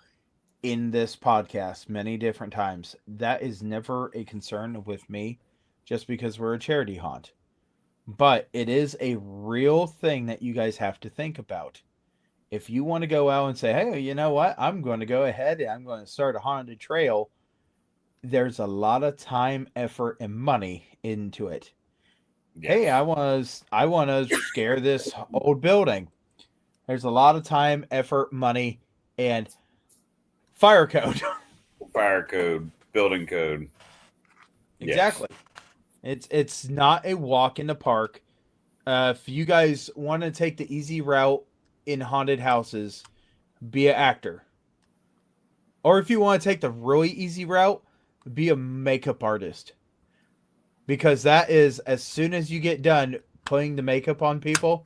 in this podcast many different times. That is never a concern with me, just because we're a charity haunt. But it is a real thing that you guys have to think about. If you want to go out and say, hey, you know what? I'm going to go ahead and I'm going to start a haunted trail. There's a lot of time, effort, and money into it. Yes. Hey, I want to scare this old building. There's a lot of time, effort, money, and fire code. Fire code, building code. Exactly. Yes. It's not a walk in the park. If you guys want to take the easy route in haunted houses, be an actor. Or if you want to take the really easy route, be a makeup artist. Because that is, as soon as you get done putting the makeup on people,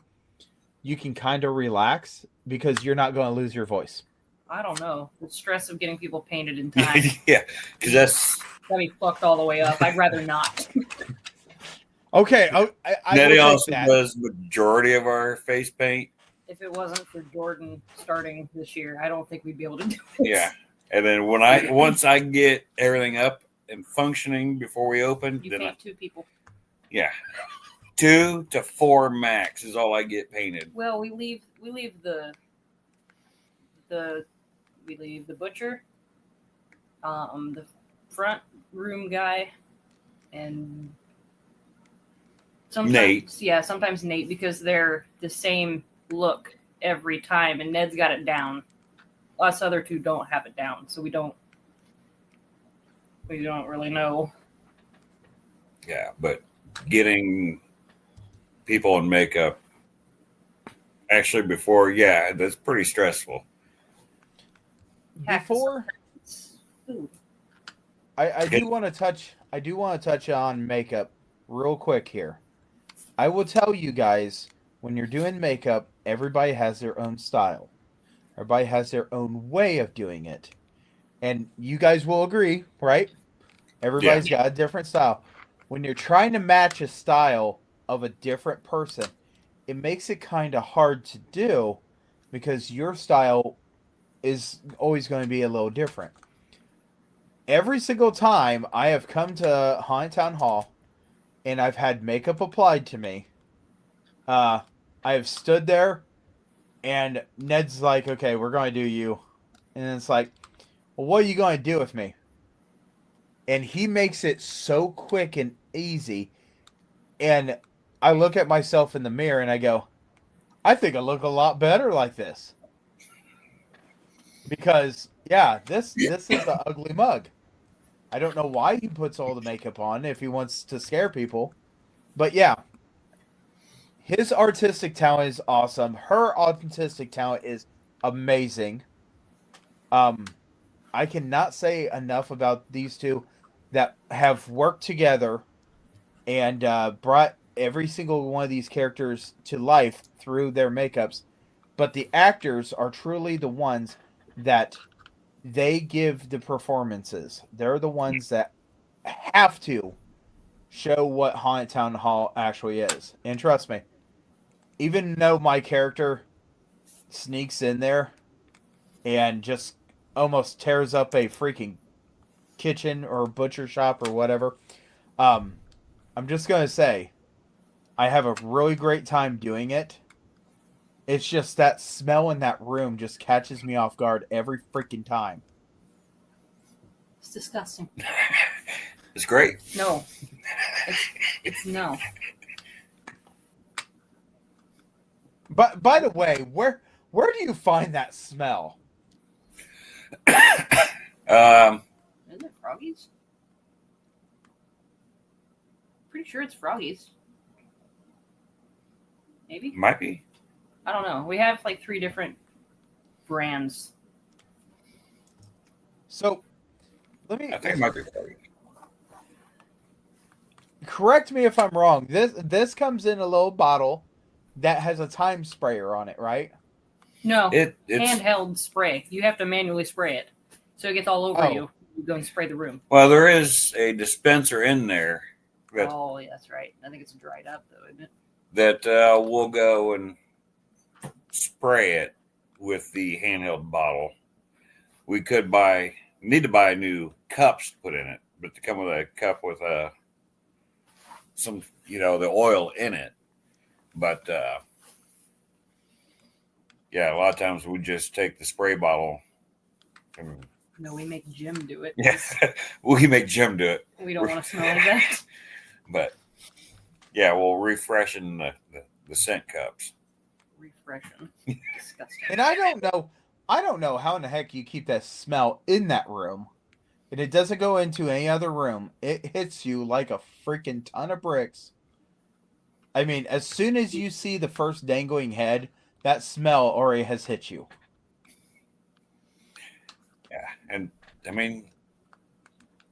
you can kind of relax because you're not going to lose your voice. I don't know. The stress of getting people painted in time. Yeah, because that's got me fucked all the way up. I'd rather not. Okay, I Nettie also does majority of our face paint. If it wasn't for Jordan starting this year, I don't think we'd be able to do it. Yeah, and then once I get everything up and functioning before we open, you paint 2 people. Yeah, 2 to 4 max is all I get painted. Well, we leave the butcher, the front room guy, and sometimes Nate. Yeah, sometimes Nate, because they're the same look every time, and Ned's got it down. Us other 2 don't have it down, so we don't really know. Yeah, but getting people in makeup actually before, that's pretty stressful. Before I do want to touch on makeup real quick here. I will tell you guys, when you're doing makeup, everybody has their own style. Everybody has their own way of doing it. And you guys will agree, right? Everybody's got a different style. When you're trying to match a style of a different person, it makes it kind of hard to do because your style is always going to be a little different. Every single time I have come to Haunted Town Hall and I've had makeup applied to me, I have stood there and Ned's like, okay, we're going to do you. And it's like, well, what are you going to do with me? and he makes it so quick and easy. And I look at myself in the mirror and I go, I think I look a lot better like this. Because yeah, this is an ugly mug. I don't know why he puts all the makeup on if he wants to scare people. But yeah, his artistic talent is awesome. Her artistic talent is amazing. I cannot say enough about these two that have worked together and brought every single one of these characters to life through their makeups. But the actors are truly the ones that they give the performances. They're the ones that have to show what Haunted Town Hall actually is. And trust me, even though my character sneaks in there and just almost tears up a freaking kitchen or butcher shop or whatever, I'm just going to say I have a really great time doing it. It's just that smell in that room just catches me off guard every freaking time. It's disgusting. It's great. No. It's no. But by the way, where do you find that smell? Isn't it Froggies? Pretty sure it's Froggies. Maybe? Might be. I don't know. We have like 3 different brands. So, let me I think it might be. correct me if I'm wrong. This comes in a little bottle that has a time sprayer on it, right? No, It's handheld spray. You have to manually spray it. So it gets all over Oh. you. You go and spray the room. well, there is a dispenser in there that Oh, yeah, that's right. I think it's dried up, though, isn't it? we'll go and spray it with the handheld bottle. We need to buy new cups to put in it, but to come with a cup with some, the oil in it. But yeah, a lot of times we just take the spray bottle and No, we make Jim do it. we make Jim do it. We don't want to smell like that. But yeah, we'll refreshen the scent cups. Refreshing. Disgusting. And I don't know how in the heck you keep that smell in that room. And it doesn't go into any other room. It hits you like a freaking ton of bricks. I mean, as soon as you see the first dangling head, that smell already has hit you. Yeah, and I mean,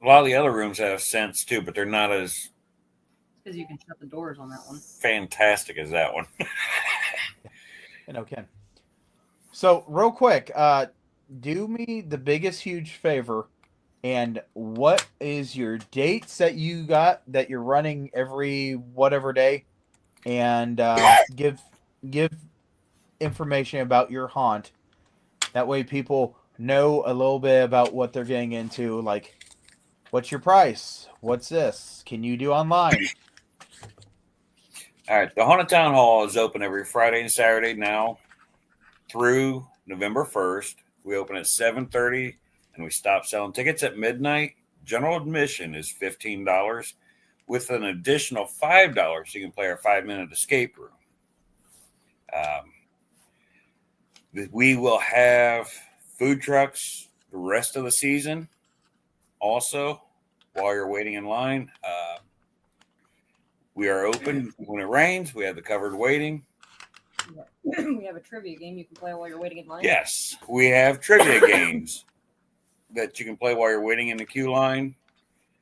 a lot of the other rooms have scents too, but they're not as Because you can shut the doors on that one. fantastic as that one. You know, Ken. So, real quick, do me the biggest huge favor. And what is your dates that you got that you're running every whatever day? And give information about your haunt. That way people know a little bit about what they're getting into. Like, what's your price? What's this? Can you do online? All right, the Haunted Town Hall is open every Friday and Saturday now through November 1st. We open at 7:30 and we stop selling tickets at midnight. General admission is $15 with an additional $5 so you can play our 5-minute escape room. We will have food trucks the rest of the season also while you're waiting in line. We are open when it rains. We have the covered waiting. We have a trivia game you can play while you're waiting in line. Yes, we have trivia games that you can play while you're waiting in the queue line.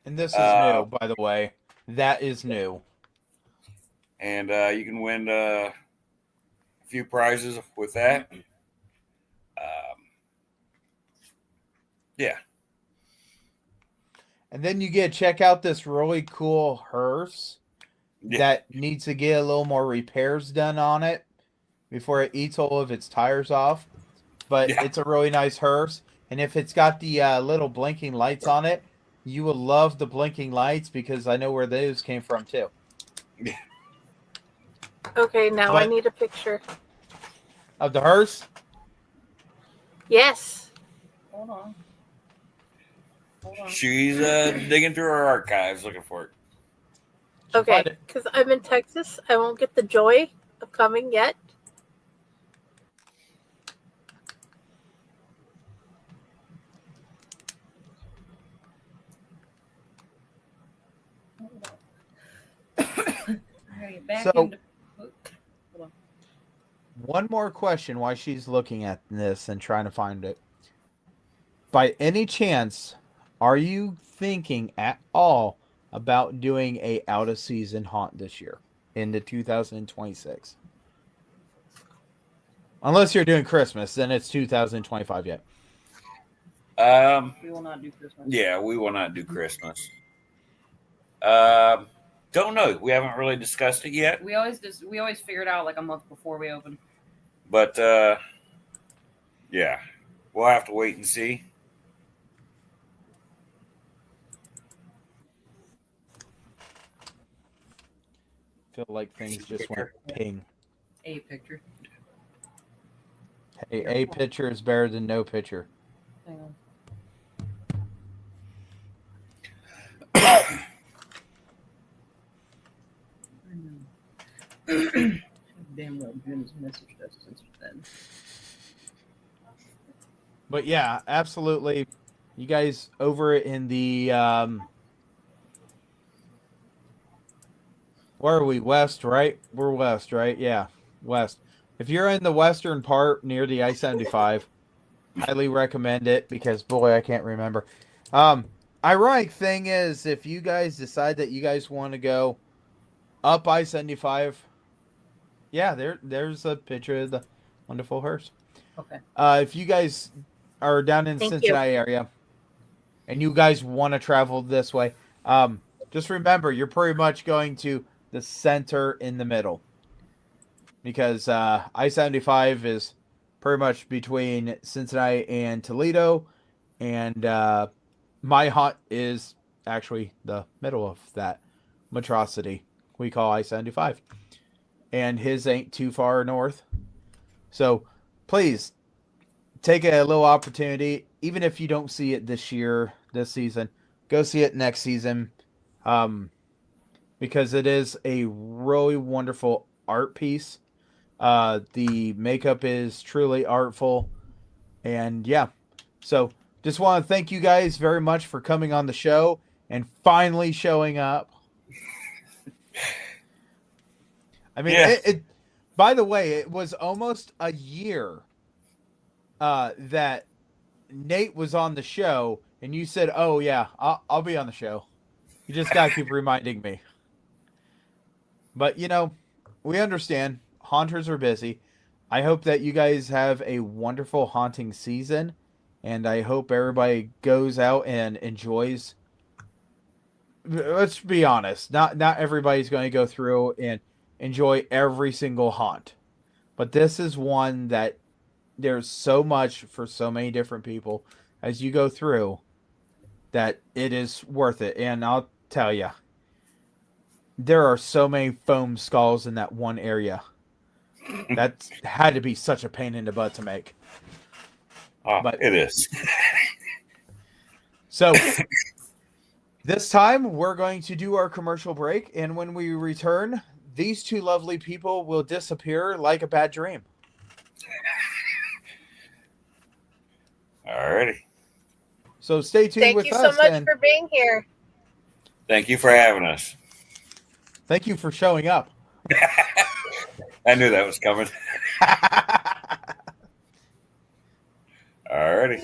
And this is new, by the way. That is new. And you can win a few prizes with that. Yeah. And then you get to check out this really cool hearse that needs to get a little more repairs done on it before it eats all of its tires off. But it's a really nice hearse. And if it's got the little blinking lights on it, you will love the blinking lights because I know where those came from too. Yeah. Okay, now I But- need a picture. Of the hearse? Yes. Hold on. Hold on. She's digging through her archives looking for it. Okay, Find it. because I'm in Texas. I won't get the joy of coming yet. I gotta get back So- into. Hold on. One more question while she's looking at this and trying to find it. By any chance, are you thinking at all about doing a out of season haunt this year into 2026? Unless you're doing Christmas, then it's 2025 yet. We will not do Christmas. Yeah, we will not do Christmas. Don't know. We haven't really discussed it yet. We always figure it out like a month before we open. But yeah, we'll have to wait and see. Feel like things just went ping. A picture. Hey, a picture is better than no picture. Hang on. Damn well, Jim has messaged us since then. But yeah, absolutely. You guys over in the where are we? West, right? We're west, right? Yeah, west. If you're in the western part near the I-75, highly recommend it because boy, I can't remember. Ironic thing is, if you guys decide that you guys want to go up I-75, yeah, there's a picture of the wonderful hearse. Okay. If you guys are down in the Thank you. Cincinnati area and you guys want to travel this way, just remember you're pretty much going to the center in the middle because I-75 is pretty much between Cincinnati and Toledo, and my haunt is actually the middle of that monstrosity we call I-75, and his ain't too far north. So please take a little opportunity, even if you don't see it this season, go see it next season, because it is a really wonderful art piece. The makeup is truly artful, and yeah, so just want to thank you guys very much for coming on the show and finally showing up. I mean, Yeah. it by the way, it was almost a year that Nate was on the show, and you said, "Oh yeah, I'll be on the show." You just gotta keep reminding me. But you know, we understand. Haunters are busy. I hope that you guys have a wonderful haunting season, and I hope everybody goes out and enjoys. Let's be honest. Not everybody's going to go through and enjoy every single haunt, but this is one that there's so much for so many different people as you go through that it is worth it. And I'll tell you, there are so many foam skulls in that one area. That had to be such a pain in the butt to make. Oh, But- it is. So this time we're going to do our commercial break, and when we return, these two lovely people will disappear like a bad dream. Alrighty. So stay tuned Thank with you so us, much and for being here. Thank you for having us. thank you for showing up. I knew that was coming. Alrighty.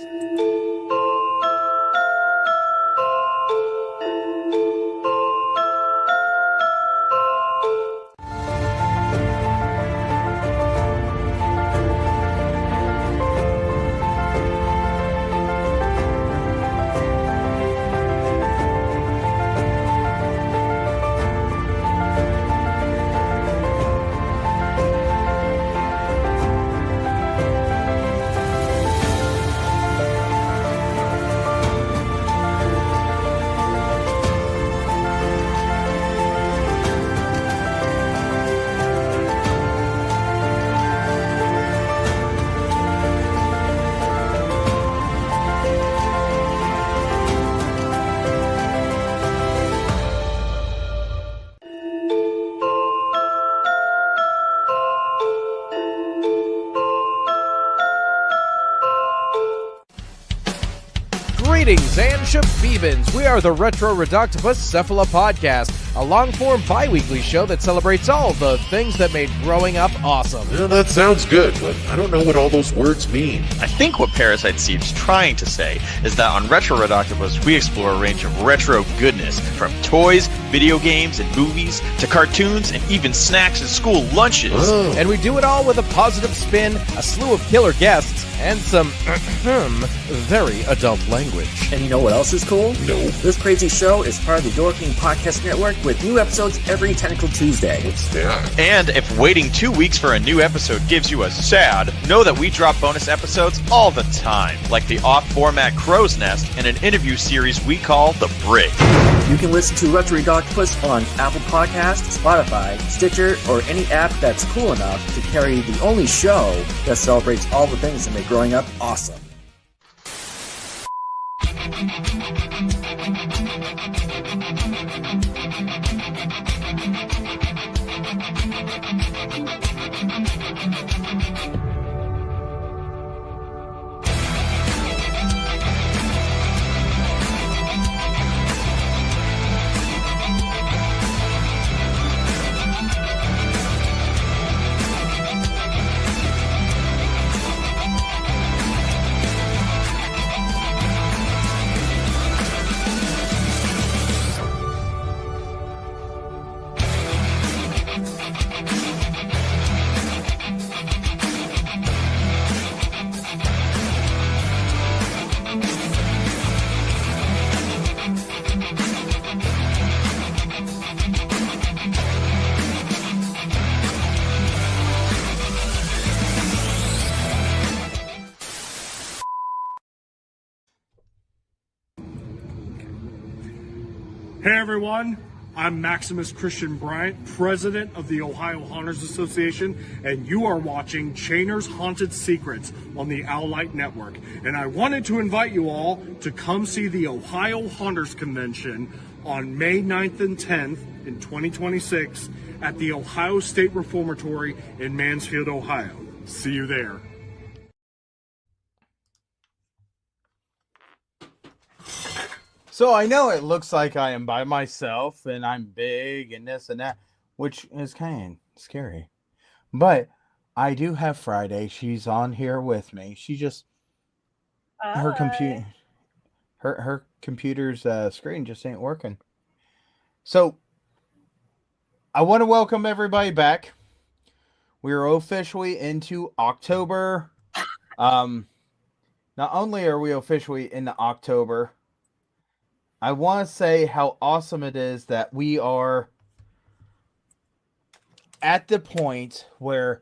Greetings and shabibans. We are the Retro Reductibus Cephala Podcast, a long-form bi-weekly show that celebrates all the things that made growing up awesome. Yeah, that sounds good, but I don't know what all those words mean. I think what Parasite Steve's trying to say is that on Retro Redoctopus, we explore a range of retro goodness, from toys, video games, and movies, to cartoons, and even snacks and school lunches. Oh. And we do it all with a positive spin, a slew of killer guests, and some very adult language. And you know what else is cool? No. This crazy show is part of the Dorking Podcast Network with new episodes every Tentacle Tuesday. What's that? And if waiting 2 weeks for a new episode gives you a sad, know that we drop bonus episodes all the time, like the off-format Crow's Nest and an interview series we call The Brig. You can listen to Retro Octopus on Apple Podcasts, Spotify, Stitcher, or any app that's cool enough to carry the only show that celebrates all the things that make growing up awesome. Hey everyone, I'm Maximus Christian Bryant, President of the Ohio Haunters Association, and you are watching Chainer's Haunted Secrets on the Owlite Network. And I wanted to invite you all to come see the Ohio Haunters Convention on May 9th and 10th in 2026 at the Ohio State Reformatory in Mansfield, Ohio. See you there. So I know it looks like I am by myself and I'm big and this and that, which is kind of scary. But I do have Friday. She's on here with me. She just her computer's screen just ain't working. So I want to welcome everybody back. We are officially into October. Not only are we officially into October, I want to say how awesome it is that we are at the point where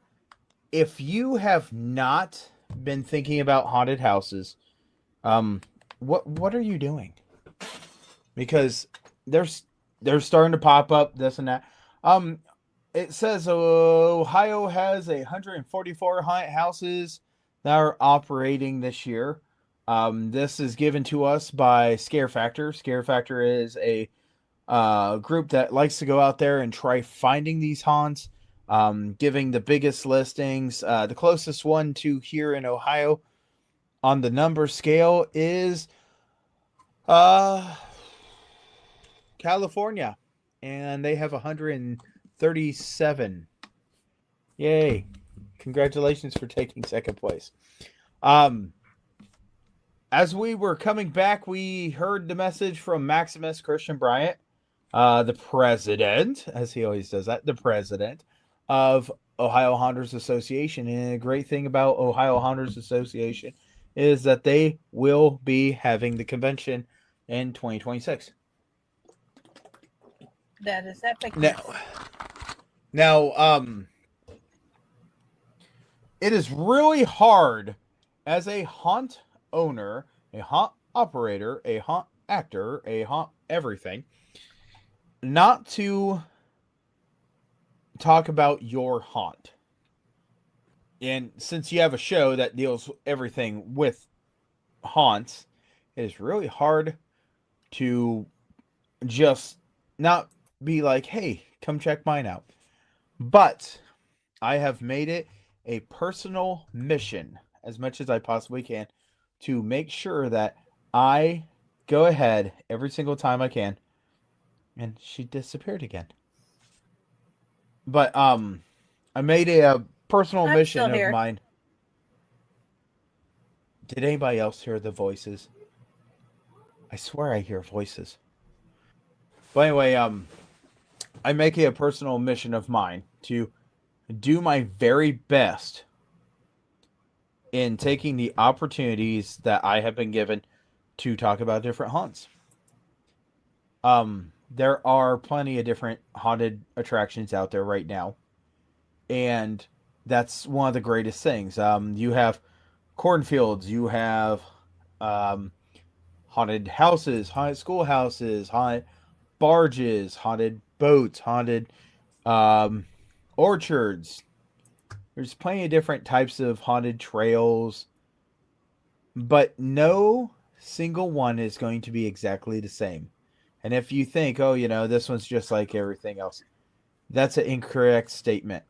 if you have not been thinking about haunted houses, what are you doing? Because they're starting to pop up, this and that. It says Ohio has 144 haunted houses that are operating this year. This is given to us by Scare Factor. Scare Factor is a group that likes to go out there and try finding these haunts, giving the biggest listings. The closest one to here in Ohio on the number scale is California, and they have 137. Yay. Congratulations for taking second place. As we were coming back, we heard the message from Maximus Christian Bryant, the president, as he always does that, the president of Ohio Haunters Association. And a great thing about Ohio Haunters Association is that they will be having the convention in 2026. That is epic. Now, it is really hard as a haunt owner, a haunt operator, a haunt actor, a haunt everything, not to talk about your haunt. And since you have a show that deals everything with haunts, it is really hard to just not be like, hey, come check mine out. But I have made it a personal mission, as much as I possibly can, to make sure that I go ahead every single time I can. And she disappeared again. But I made a personal I'm mission still of here. mine. Did anybody else hear the voices? I swear I hear voices. But anyway, I make it a personal mission of mine to do my very best in taking the opportunities that I have been given to talk about different haunts. There are plenty of different haunted attractions out there right now, and that's one of the greatest things. You have cornfields, you have haunted houses, haunted schoolhouses, haunted barges, haunted boats, haunted orchards. There's plenty of different types of haunted trails, but no single one is going to be exactly the same. And if you think, oh, this one's just like everything else, that's an incorrect statement.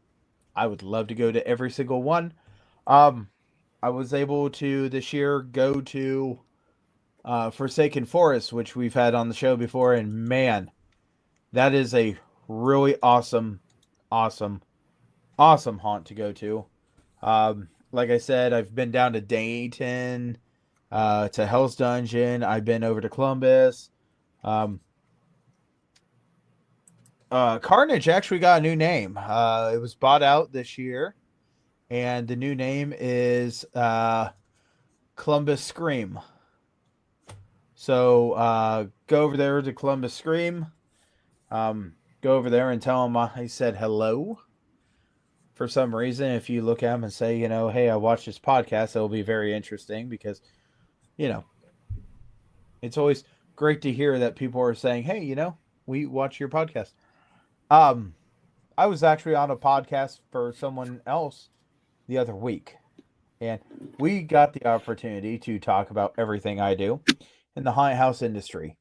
I would love to go to every single one. I was able to this year go to Forsaken Forest, which we've had on the show before, and man, that is a really awesome haunt to go to. Like I said, I've been down to Dayton, to Hell's Dungeon. I've been over to Columbus. Carnage actually got a new name. It was bought out this year, and the new name is Columbus Scream. So go over there to Columbus Scream. Go over there and tell them I said hello. For some reason, if you look at them and say, hey, I watched this podcast, it'll be very interesting because, it's always great to hear that people are saying, hey, we watch your podcast. I was actually on a podcast for someone else the other week, and we got the opportunity to talk about everything I do in the haunted house industry.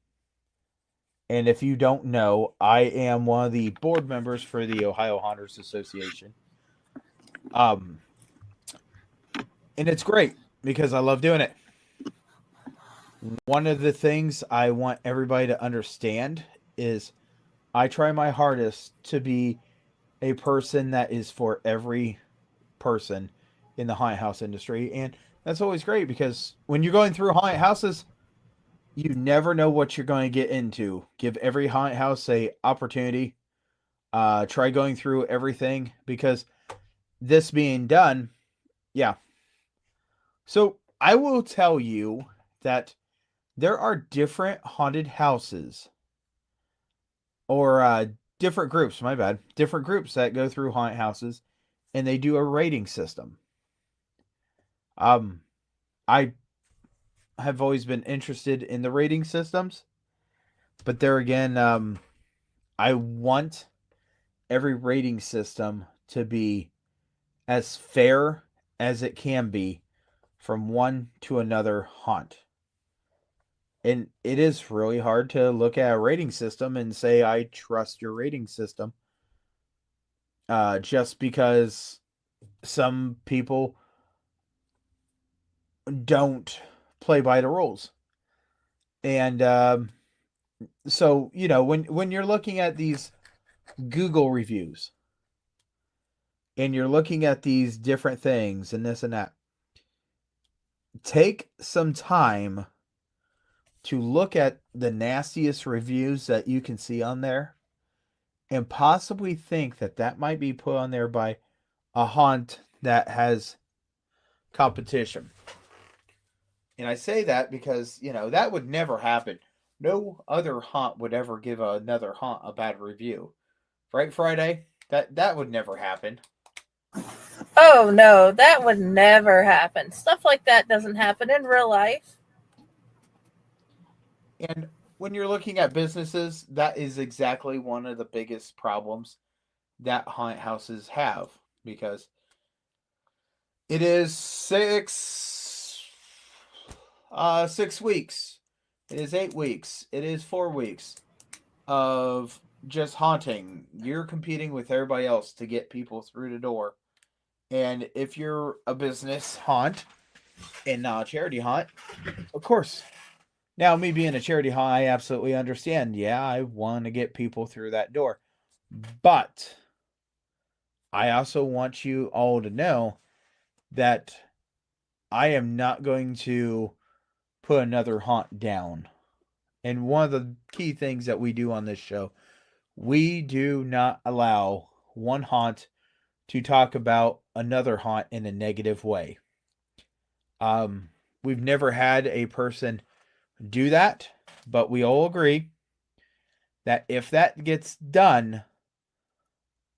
And if you don't know, I am one of the board members for the Ohio Haunters Association. And it's great because I love doing it. One of the things I want everybody to understand is I try my hardest to be a person that is for every person in the haunted house industry. And that's always great because when you're going through haunted houses, you never know what you're going to get into. Give every haunted house a opportunity. Try going through everything because this being done, yeah. So I will tell you that there are different haunted houses or different groups, different groups that go through haunted houses and they do a rating system. I have always been interested in the rating systems, but there again, I want every rating system to be as fair as it can be from one to another haunt. And it is really hard to look at a rating system and say, I trust your rating system. Just because some people don't play by the rules. And so, when you're looking at these Google reviews and you're looking at these different things and this and that, take some time to look at the nastiest reviews that you can see on there and possibly think that might be put on there by a haunt that has competition. And I say that because, that would never happen. No other haunt would ever give another haunt a bad review. Right, Friday? That would never happen. Oh, no, that would never happen. Stuff like that doesn't happen in real life. And when you're looking at businesses, that is exactly one of the biggest problems that haunted houses have. Because it is 6 weeks. It is 8 weeks. It is 4 weeks of just haunting. You're competing with everybody else to get people through the door. And if you're a business haunt and not a charity haunt, of course, Now, me being a charity haunt, I absolutely understand. Yeah, I want to get people through that door. But I also want you all to know that I am not going to put another haunt down. And one of the key things that we do on this show, we do not allow one haunt to talk about another haunt in a negative way. We've never had a person do that, but we all agree that if that gets done,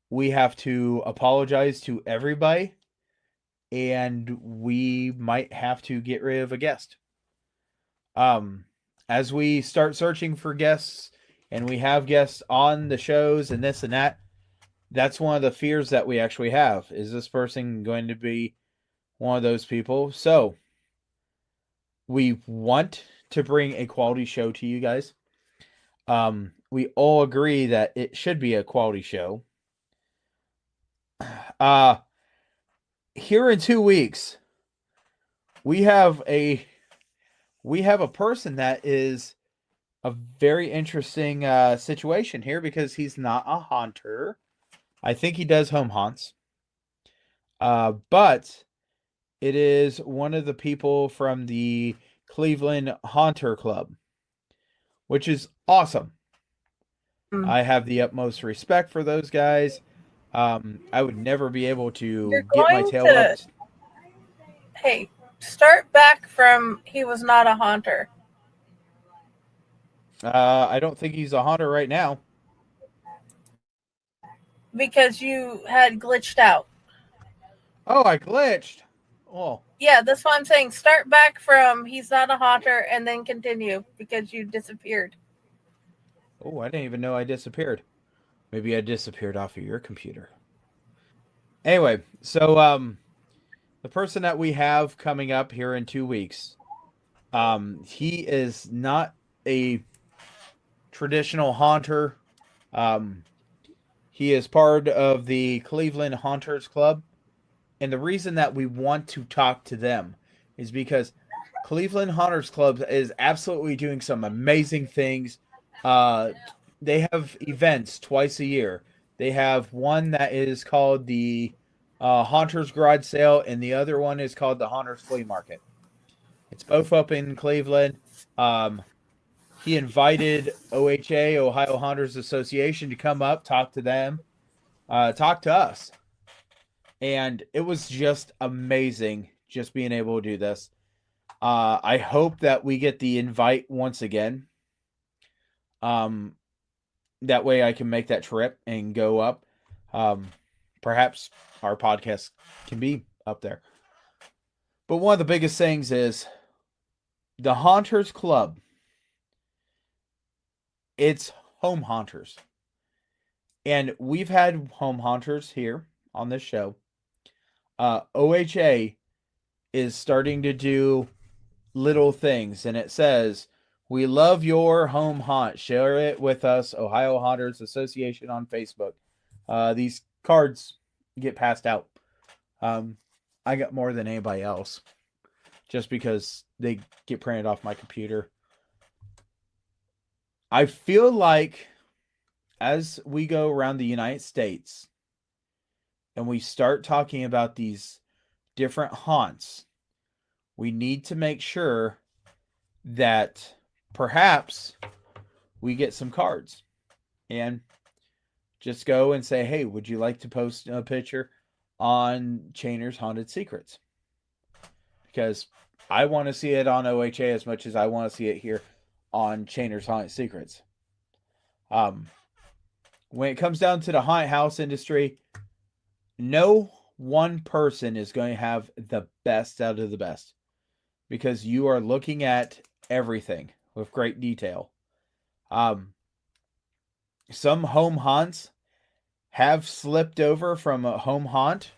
we have to apologize to everybody, and we might have to get rid of a guest. As we start searching for guests and we have guests on the shows and this and that, that's one of the fears that we actually have. Is this person going to be one of those people? So we want to bring a quality show to you guys. We all agree that it should be a quality show. Here in 2 weeks, we have a person that is a very interesting situation here because he's not a haunter. I think he does home haunts. But it is one of the people from the Cleveland Haunter Club, which is awesome. I have the utmost respect for those guys. I would never be able to get my tail up. Hey, start back from he was not a haunter. I don't think he's a haunter right now. Because you had glitched out. Oh, I glitched. Oh. Yeah, that's what I'm saying. Start back from he's not a haunter and then continue because you disappeared. Oh, I didn't even know I disappeared. Maybe I disappeared off of your computer. Anyway, so the person that we have coming up here in 2 weeks, he is not a traditional haunter. He is part of the Cleveland Haunters Club. And the reason that we want to talk to them is because Cleveland Haunters Club is absolutely doing some amazing things. They have events twice a year. They have one that is called the Haunters Garage Sale, and the other one is called the Haunters Flea Market. It's both up in Cleveland. He invited OHA, Ohio Haunters Association, to come up, talk to them, talk to us. And it was just amazing just being able to do this. I hope that we get the invite once again. That way I can make that trip and go up. Perhaps our podcast can be up there. But one of the biggest things is the Haunters Club. It's home haunters. And we've had home haunters here on this show. OHA is starting to do little things, and it says, "We love your home haunt. Share it with us, Ohio Haunters Association on Facebook." These cards get passed out. I got more than anybody else just because they get printed off my computer. I feel like as we go around the United States and we start talking about these different haunts, we need to make sure that perhaps we get some cards and just go and say, "Hey, would you like to post a picture on Chainer's Haunted Secrets?" Because I want to see it on OHA as much as I want to see it here on Chainer's Haunted Secrets. When it comes down to the haunted house industry, no one person is going to have the best out of the best because you are looking at everything with great detail. Some home haunts have slipped over from a home haunt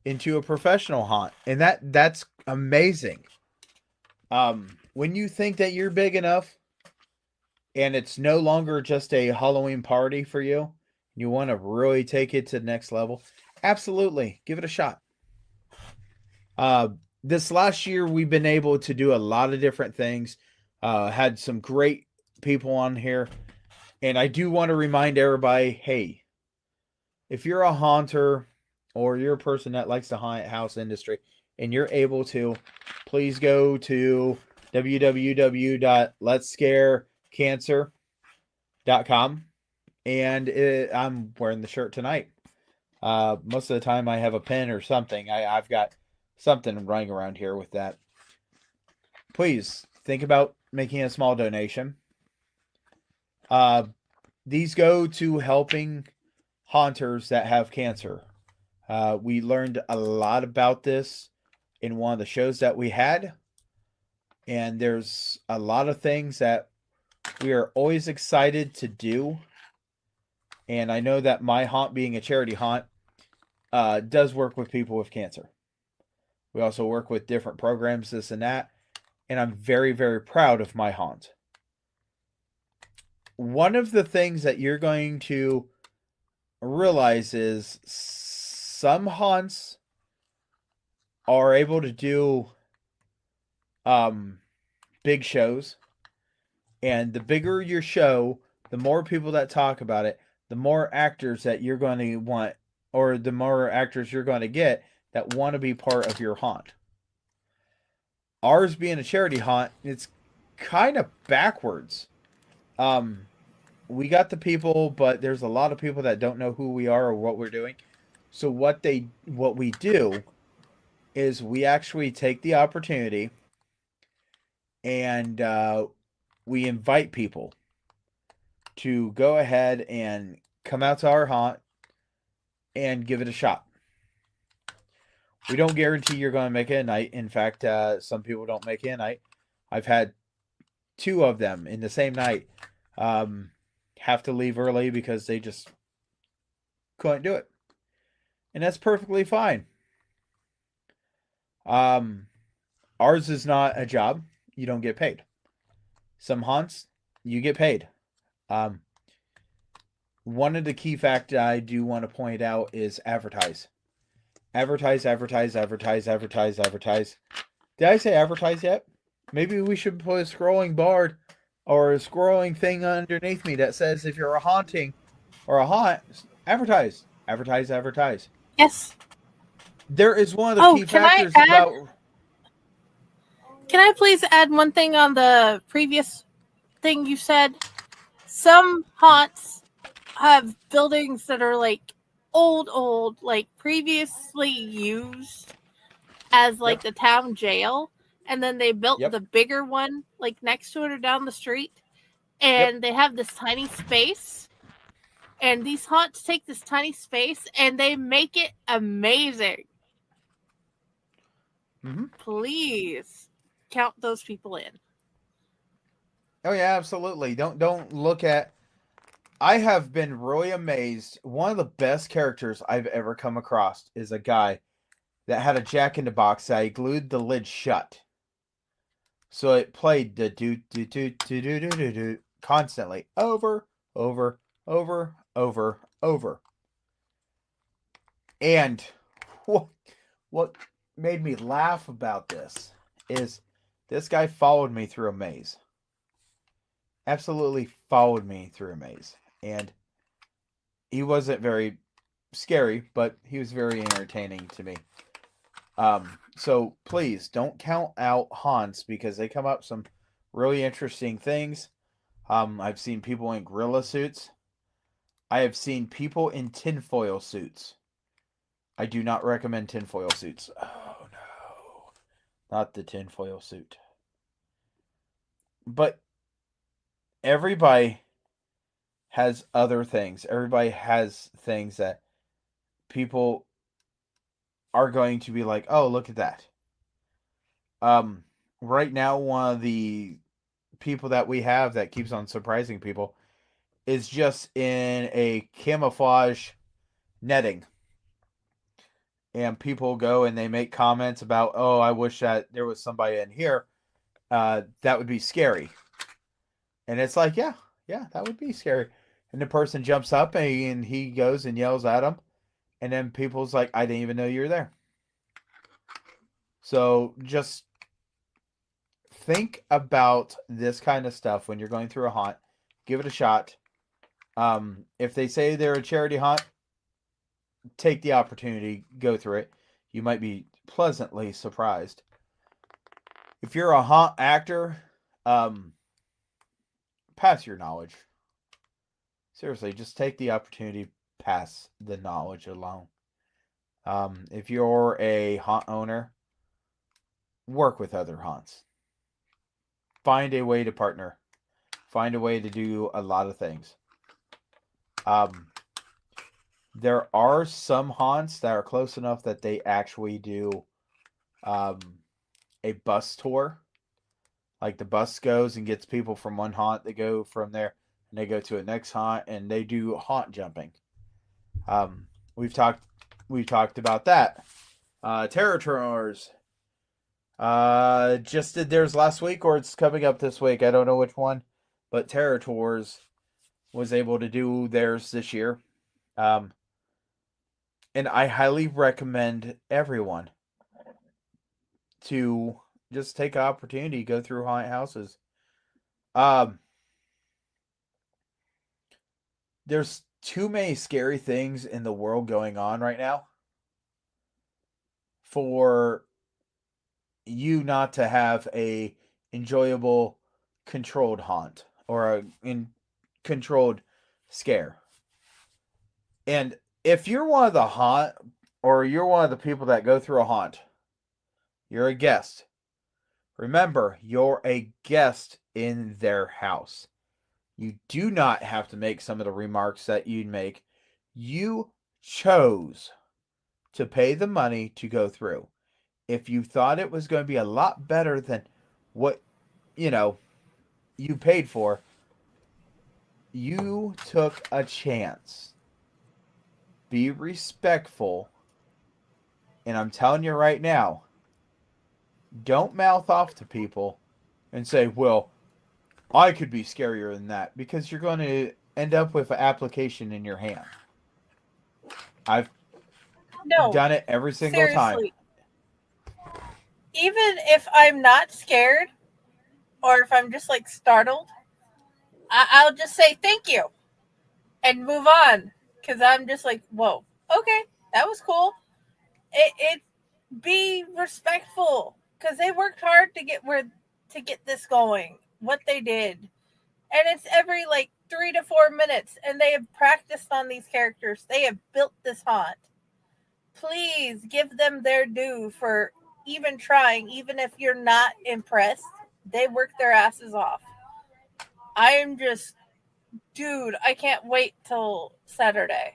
into a professional haunt, and that's amazing. When you think that you're big enough and it's no longer just a Halloween party for you, you want to really take it to the next level, absolutely, give it a shot. This last year, we've been able to do a lot of different things. Had some great people on here. And I do want to remind everybody, hey, if you're a haunter or you're a person that likes the haunted house industry and you're able to, please go to www.letscarecancer.com. And I'm wearing the shirt tonight. Most of the time I have a pen or something. I've got something running around here with that. Please think about making a small donation. These go to helping haunters that have cancer. We learned a lot about this in one of the shows that we had. And there's a lot of things that we are always excited to do. And I know that my haunt, being a charity haunt, does work with people with cancer. We also work with different programs, this and that. And I'm very, very proud of my haunt. One of the things that you're going to realize is some haunts are able to do big shows. And the bigger your show, the more people that talk about it, the more actors that you're going to want, or the more actors you're going to get that want to be part of your haunt. Ours being a charity haunt, it's kind of backwards. We got the people, but there's a lot of people that don't know who we are or what we're doing. So what we do is we actually take the opportunity and we invite people to go ahead and come out to our haunt and give it a shot. We don't guarantee you're going to make it a night. In fact, some people don't make it a night. I've had 2 of them in the same night have to leave early because they just couldn't do it. And that's perfectly fine. Ours is not a job. You don't get paid. Some haunts, you get paid. One of the key factors I do want to point out is advertise. Advertise. Did I say advertise yet? Maybe we should put a scrolling bar or a scrolling thing underneath me that says if you're a haunting or a haunt, advertise. Yes. There is one of the key factors about... Can I please add one thing on the previous thing you said? Some haunts have buildings that are like old, like previously used as like the town jail, and then they built the bigger one like next to it or down the street, and they have this tiny space, and these haunts take this tiny space and they make it amazing. Please count those people in. Oh yeah, absolutely. Don't look at... I have been really amazed. One of the best characters I've ever come across is a guy that had a Jack-in-the-Box that he glued the lid shut. So it played the do constantly over. And what made me laugh about this is this guy followed me through a maze. Absolutely followed me through a maze. And he wasn't very scary, but he was very entertaining to me. So please don't count out haunts because they come up some really interesting things. I've seen people in gorilla suits. I have seen people in tinfoil suits. I do not recommend tinfoil suits. Oh no, not the tinfoil suit. But everybody has other things. Everybody has things that people are going to be like, oh, look at that. Right now, one of the people that we have that keeps on surprising people is just in a camouflage netting. And people go and they make comments about, oh, I wish that there was somebody in here. That would be scary. And it's like, yeah, that would be scary. And the person jumps up and he goes and yells at them. And then people's like, I didn't even know you were there. So just think about this kind of stuff when you're going through a haunt. Give it a shot. If they say they're a charity haunt, take the opportunity, go through it. You might be pleasantly surprised. If you're a haunt actor, pass your knowledge. Seriously, just take the opportunity, pass the knowledge along. If you're a haunt owner, work with other haunts. Find a way to partner. Find a way to do a lot of things. There are some haunts that are close enough that they actually do a bus tour. Like the bus goes and gets people from one haunt. They go from there and they go to a next haunt and they do haunt jumping. We've talked about that. Terror Tours just did theirs last week, or it's coming up this week. I don't know which one, but Terror Tours was able to do theirs this year. And I highly recommend everyone to just take an opportunity, go through haunted houses. There's too many scary things in the world going on right now for you not to have a enjoyable controlled haunt or a controlled scare. And if you're one of the haunt, or you're one of the people that go through a haunt, you're a guest. Remember, you're a guest in their house. You do not have to make some of the remarks that you'd make. You chose to pay the money to go through. If you thought it was going to be a lot better than what, you paid for, you took a chance. Be respectful. And I'm telling you right now, don't mouth off to people and say, well, I could be scarier than that, because you're going to end up with an application in your hand. I've done it every single time. Even if I'm not scared, or if I'm just like startled, I'll just say thank you and move on, because I'm just like, whoa, okay, that was cool. It be respectful, because they worked hard to get this going, what they did, and it's every like 3 to 4 minutes, and they have practiced on these characters. They have built this haunt. Please give them their due for even trying, even if you're not impressed. They work their asses off. I am just, dude, I can't wait till Saturday.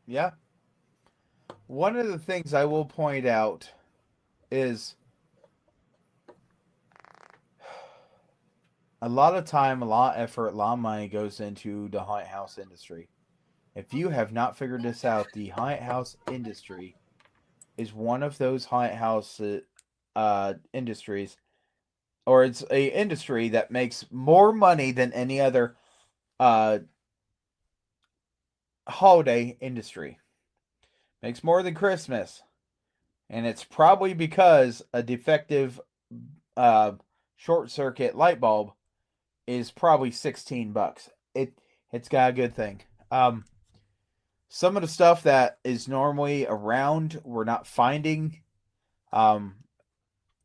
Yeah. One of the things I will point out is a lot of time, a lot of effort, a lot of money goes into the haunted house industry. If you have not figured this out, the haunted house industry is one of those haunted house industries, or it's a industry that makes more money than any other holiday industry. Makes more than Christmas. And it's probably because a defective short circuit light bulb is probably $16. It's got a good thing. Some of the stuff that is normally around, we're not finding.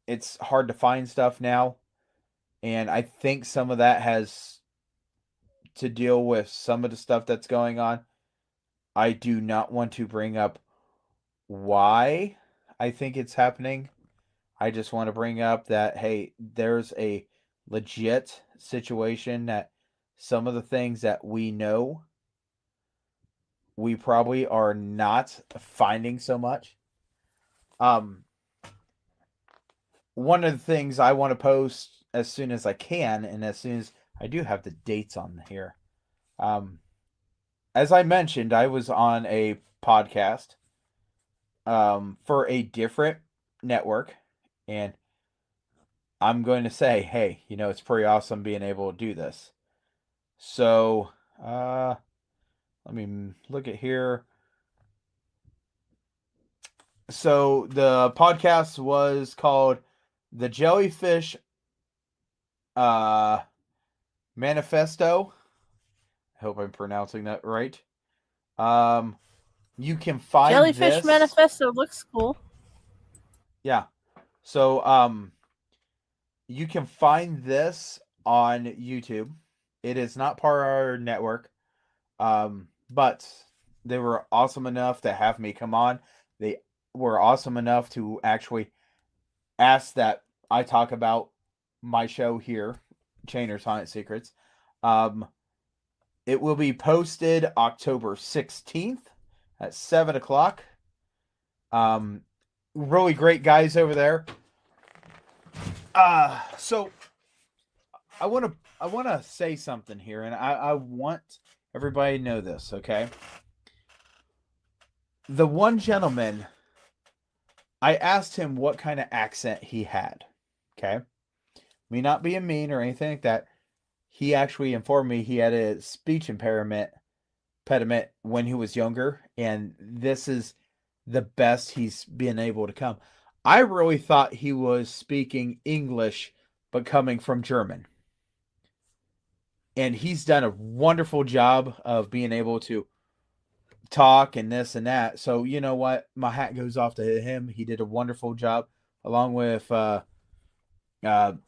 It's hard to find stuff now. And I think some of that has to deal with some of the stuff that's going on. I do not want to bring up why I think it's happening. I just want to bring up that, hey, there's a legit situation that some of the things that we know, we probably are not finding so much. One of the things I want to post as soon as I can, and as soon as I do have the dates on here. As I mentioned, I was on a podcast for a different network, and I'm going to say, hey, it's pretty awesome being able to do this. So, let me look at here. So the podcast was called the Jellyfish Manifesto. I hope I'm pronouncing that right. You can find Jellyfish this. Manifesto looks cool. Yeah. So you can find this on YouTube. It is not part of our network. But they were awesome enough to have me come on. They were awesome enough to actually ask that I talk about my show here, Chainer's Haunted Secrets. It will be posted October 16th at 7 o'clock. Really great guys over there. So I want to say something here, and I want everybody to know this, okay? The one gentleman, I asked him what kind of accent he had, okay? Me not being mean or anything like that. He actually informed me he had a speech impediment when he was younger, and this is the best he's been able to come. I really thought he was speaking English, but coming from German. And he's done a wonderful job of being able to talk and this and that. So, you know what? My hat goes off to him. He did a wonderful job, along with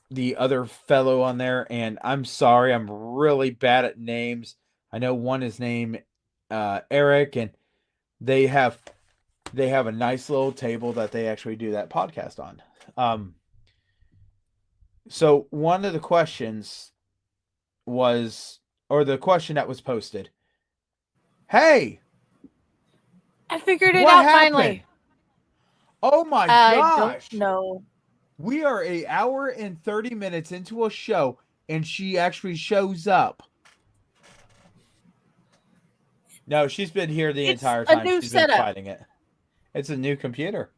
the other fellow on there. And I'm sorry, I'm really bad at names. I know one is named Eric, and they have a nice little table that they actually do that podcast on. So one of the questions was, or the question that was posted, hey, I figured it what out happened? finally. Oh my I gosh. don't know. We are an hour and 30 minutes into a show, and she actually shows up. No, she's been here the entire time. She's been fighting it. It's a new computer.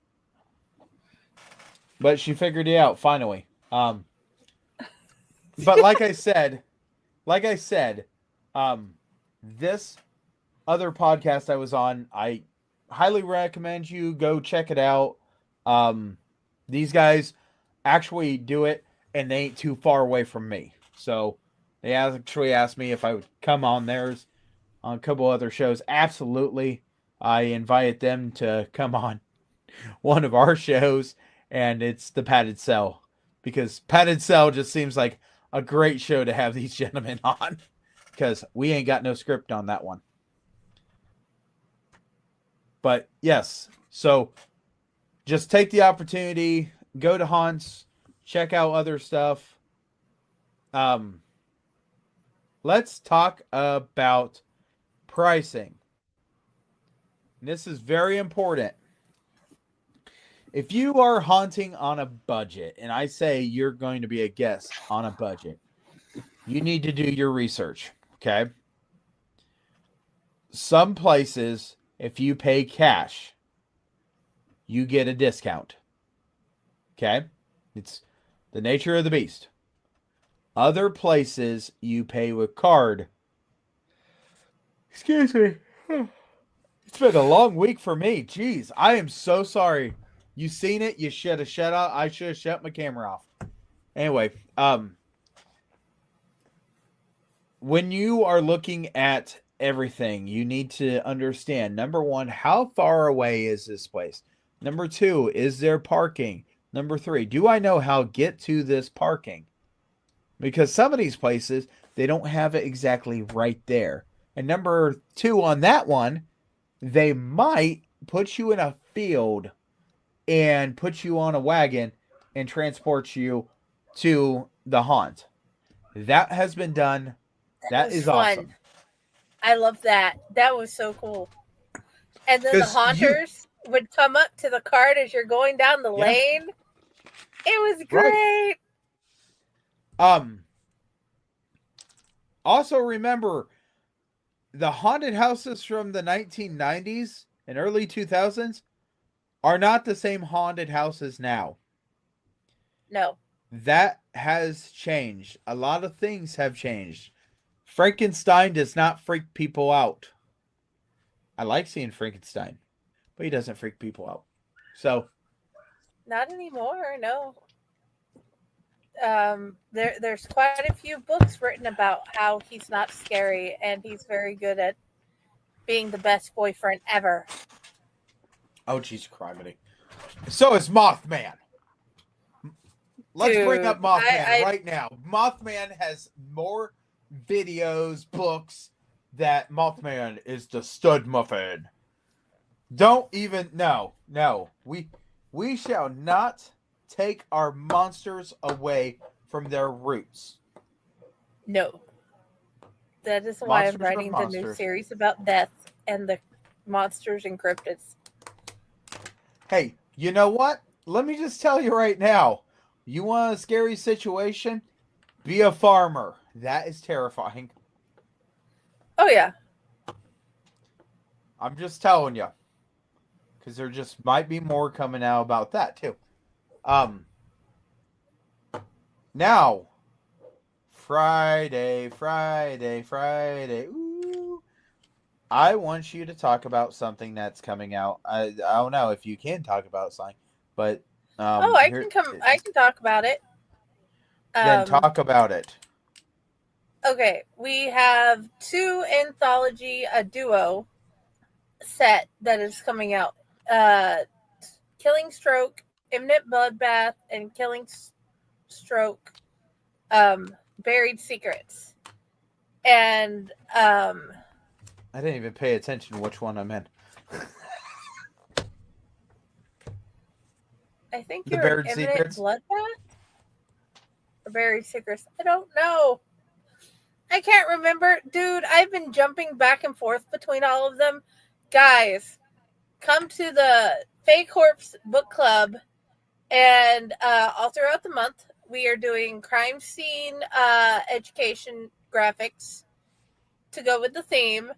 But she figured it out finally. But like I said, this other podcast I was on, I highly recommend you go check it out. These guys actually do it, and they ain't too far away from me. So they actually asked me if I would come on theirs on a couple other shows. Absolutely. I invited them to come on one of our shows, and it's the Padded Cell, because Padded Cell just seems like a great show to have these gentlemen on, because we ain't got no script on that one. But yes, so just take the opportunity, go to haunts, check out other stuff. Let's talk about pricing. This is very important. If you are haunting on a budget, and I say you're going to be a guest on a budget, you need to do your research, okay? Some places, if you pay cash, you get a discount, okay? It's the nature of the beast. Other places, you pay with card. Excuse me. It's been a long week for me. Jeez, I am so sorry. You seen it? You should have shut out. I should have shut my camera off. Anyway, when you are looking at everything, you need to understand, number one, how far away is this place? Number two, is there parking? Number three, do I know how to get to this parking? Because some of these places, they don't have it exactly right there. And number two on that one, they might put you in a field and put you on a wagon and transport you to the haunt. That has been done. That is fun. awesome. I love that. That was so cool. And then the haunters would come up to the cart as you're going down the lane. It was great. Right. Also remember, the haunted houses from the 1990s and early 2000s are not the same haunted houses now. No. That has changed. A lot of things have changed. Frankenstein does not freak people out. I like seeing Frankenstein, but he doesn't freak people out. So. Not anymore, no. There's quite a few books written about how he's not scary and he's very good at being the best boyfriend ever. Oh, jeez, criminy. So is Mothman. Let's bring up Mothman right now. Mothman has more videos, books, that Mothman is the stud muffin. Don't even, no. We shall not take our monsters away from their roots. No. That is why Monsters I'm are writing the new monsters. series about death and the monsters and cryptids. Hey, you know what? Let me just tell you right now. You want a scary situation? Be a farmer. That is terrifying. Oh, yeah. I'm just telling you. Because there just might be more coming out about that, too. Now, Friday. Ooh. I want you to talk about something that's coming out. I don't know if you can talk about something, but I can talk about it. Then talk about it. Okay, we have 2 anthology, a duo set that is coming out. Killing Stroke, Imminent Bloodbath, and Killing Stroke, Buried Secrets. And I didn't even pay attention to which one I'm in. I think The you're Buried Imminent Secrets? Bloodbath? Or Buried Secrets? I don't know. I can't remember. Dude, I've been jumping back and forth between all of them. Guys, come to the Fake Corpse Book Club, and all throughout the month, we are doing crime scene education graphics to go with the theme,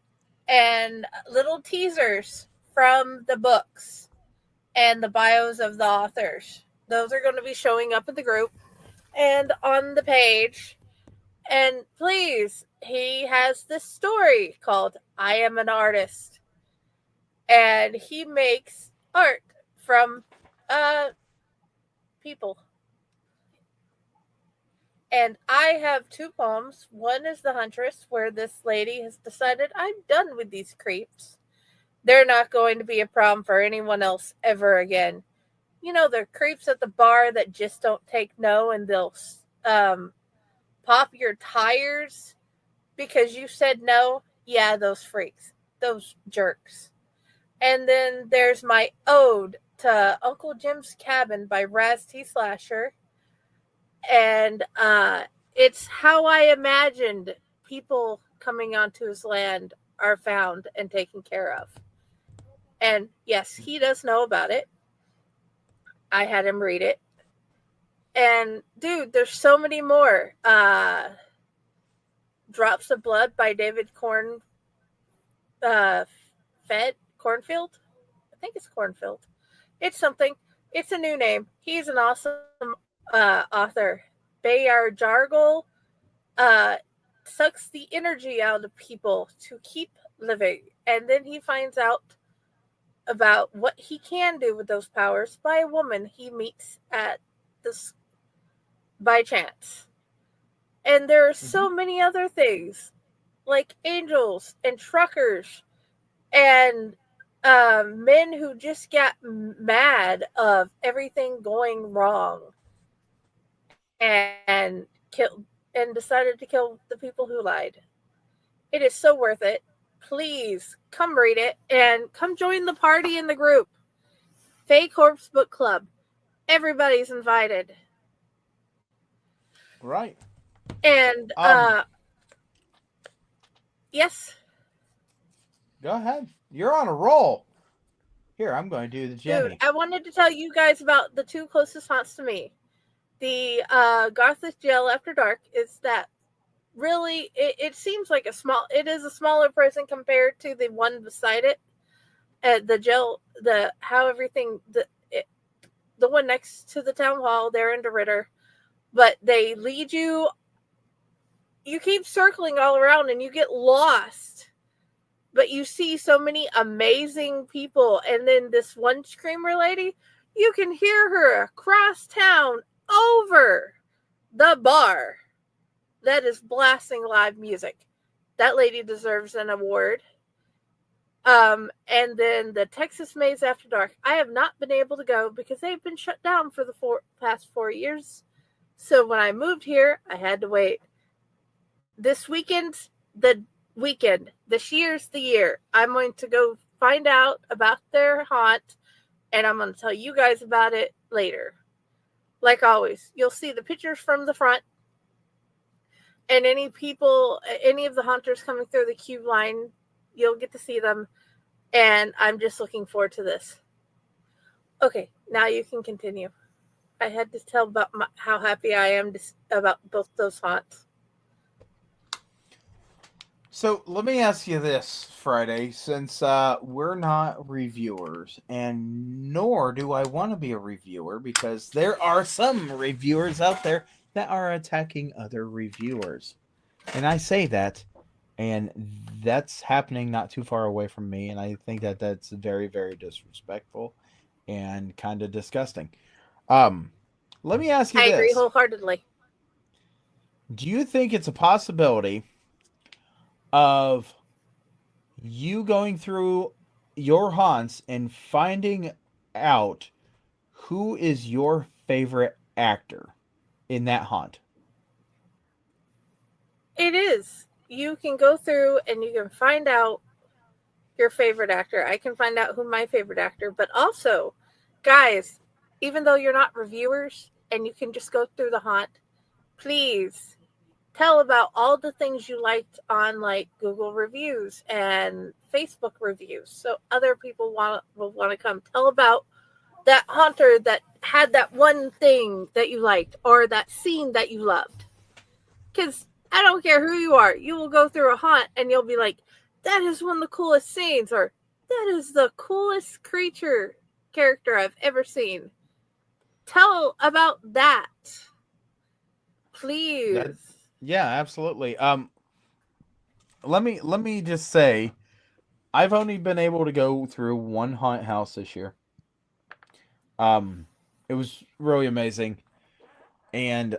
and little teasers from the books and the bios of the authors. Those are going to be showing up in the group and on the page. And please, he has this story called I Am an Artist. And he makes art from people. And I have 2 poems. One is The Huntress, where this lady has decided, I'm done with these creeps. They're not going to be a problem for anyone else ever again. You know, they're creeps at the bar that just don't take no, and they'll pop your tires because you said no. Yeah, those freaks. Those jerks. And then there's my ode to Uncle Jim's Cabin by Raz T. Slasher. And it's how I imagined people coming onto his land are found and taken care of. And yes, he does know about it. I had him read it. And dude, there's so many more. Drops of Blood by David Cornfield. I think it's Cornfield. It's something. It's a new name. He's an awesome author. Bayard Jargle sucks the energy out of people to keep living. And then he finds out about what he can do with those powers by a woman he meets at this by chance. And there are so many other things, like angels and truckers and men who just got mad of everything going wrong and killed and decided to kill the people who lied. It is so worth it. Please come read it and come join the party in the group. Fake Corpse Book Club. Everybody's invited. Right. And yes. Go ahead. You're on a roll. Here, I'm going to do the Jimmy. Dude, I wanted to tell you guys about the 2 closest haunts to me. The Gothic Jail After Dark is that really, it seems like it is a smaller prison compared to the one beside it. The jail, the one next to the town hall there in DeRitter. But they lead you keep circling all around and you get lost. But you see so many amazing people. And then this one screamer lady, you can hear her across town over the bar that is blasting live music. That lady deserves an award. And then the Texas Maze After Dark. I have not been able to go because they've been shut down for the past 4 years. So when I moved here, I had to wait. This weekend, this year's the year. I'm going to go find out about their haunt, and I'm going to tell you guys about it later. Like always, you'll see the pictures from the front, and any of the haunters coming through the queue line, you'll get to see them, and I'm just looking forward to this. Okay, now you can continue. I had to tell about how happy I am about both those haunts. So let me ask you this, Friday, since we're not reviewers, and nor do I want to be a reviewer, because there are some reviewers out there that are attacking other reviewers. And I say that, and that's happening not too far away from me, and I think that that's very, very disrespectful and kind of disgusting. Let me ask you this. I agree wholeheartedly. Do you think it's a possibility of you going through your haunts and finding out who is your favorite actor in that haunt? It is. You can go through and you can find out your favorite actor. I can find out who my favorite actor, but also, guys, even though you're not reviewers and you can just go through the haunt, please tell about all the things you liked on like Google reviews and Facebook reviews, so other people will want to come. Tell about that haunter that had that one thing that you liked or that scene that you loved. Because I don't care who you are, you will go through a haunt and you'll be like, that is one of the coolest scenes, or that is the coolest character I've ever seen. Tell about that, please. Yeah, absolutely. Let me just say, I've only been able to go through one haunt house this year. It was really amazing, and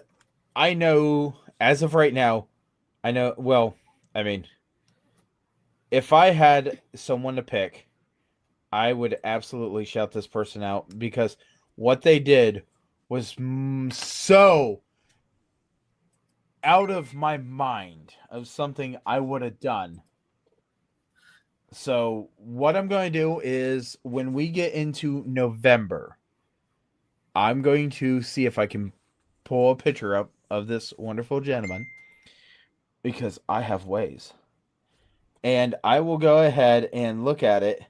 I know as of right now, if I had someone to pick, I would absolutely shout this person out, because what they did was so out of my mind of something I would have done. So what I'm going to do is, when we get into November, I'm going to see if I can pull a picture up of this wonderful gentleman, because I have ways. And I will go ahead and look at it.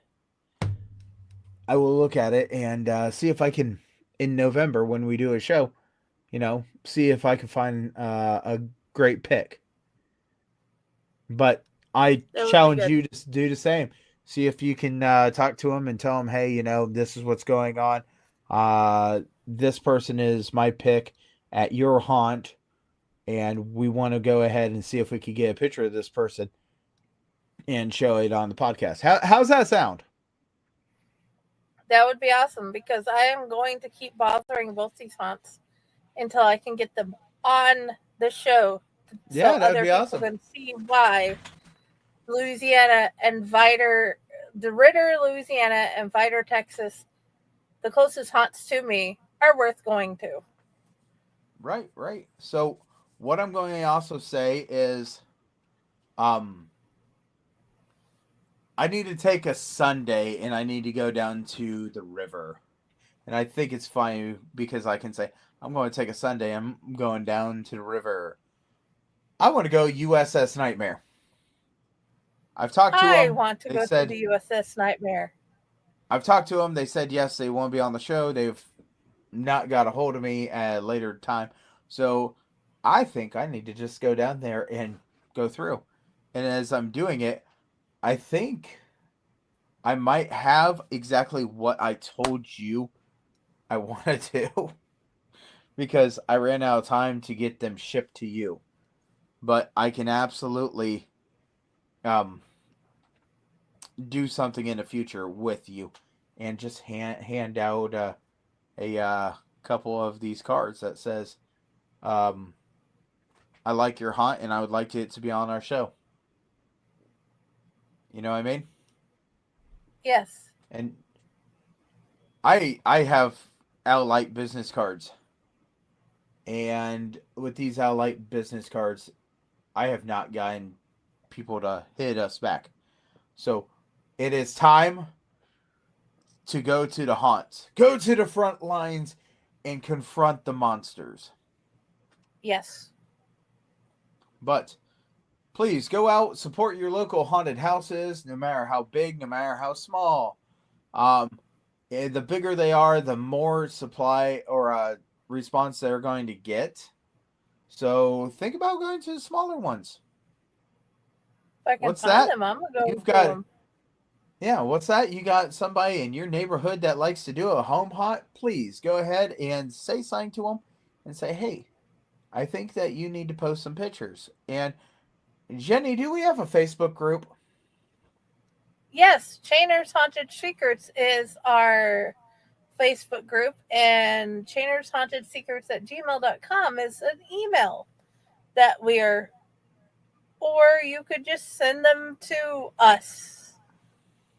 I will look at it and see if I can, in November when we do a show, see if I can find a great pick. But I challenge you to do the same. See if you can talk to him and tell him, hey, this is what's going on. This person is my pick at your haunt, and we want to go ahead and see if we could get a picture of this person and show it on the podcast. How's that sound? That would be awesome, because I am going to keep bothering both these haunts until I can get them on the show. Yeah, so that'd other be people awesome. can see why Louisiana and DeRidder, Louisiana, and Vidor, Texas, the closest haunts to me, are worth going to. Right. So what I'm going to also say is, I need to take a Sunday and I need to go down to the river. And I think it's funny because I can say, I'm going to take a Sunday. I'm going down to the river. I want to go USS Nightmare. I've talked to them. I want to go to the USS Nightmare. I've talked to them. They said yes, they want to be on the show. They've not got a hold of me at a later time. So I think I need to just go down there and go through. And as I'm doing it, I think I might have exactly what I told you I want to do, because I ran out of time to get them shipped to you. But I can absolutely do something in the future with you and just hand out a couple of these cards that says, I like your haunt, and I would like it to be on our show. You know what I mean? Yes. And I have Outlight business cards. And with these Outlight business cards, I have not gotten people to hit us back. So it is time to go to the haunts. Go to the front lines and confront the monsters. Yes. But please go out, support your local haunted houses, no matter how big, no matter how small. The bigger they are, the more supply or response they're going to get. So think about going to the smaller ones. If I can What's find that? them, I'm gonna go. You've got them. Yeah, what's that? You got somebody in your neighborhood that likes to do a home haunt? Please go ahead and say something to them and say, hey, I think that you need to post some pictures. And Jenny, do we have a Facebook group? Yes, Chainers Haunted Secrets is our Facebook group, and chainershauntedSecrets@gmail.com is an email that we are, or you could just send them to us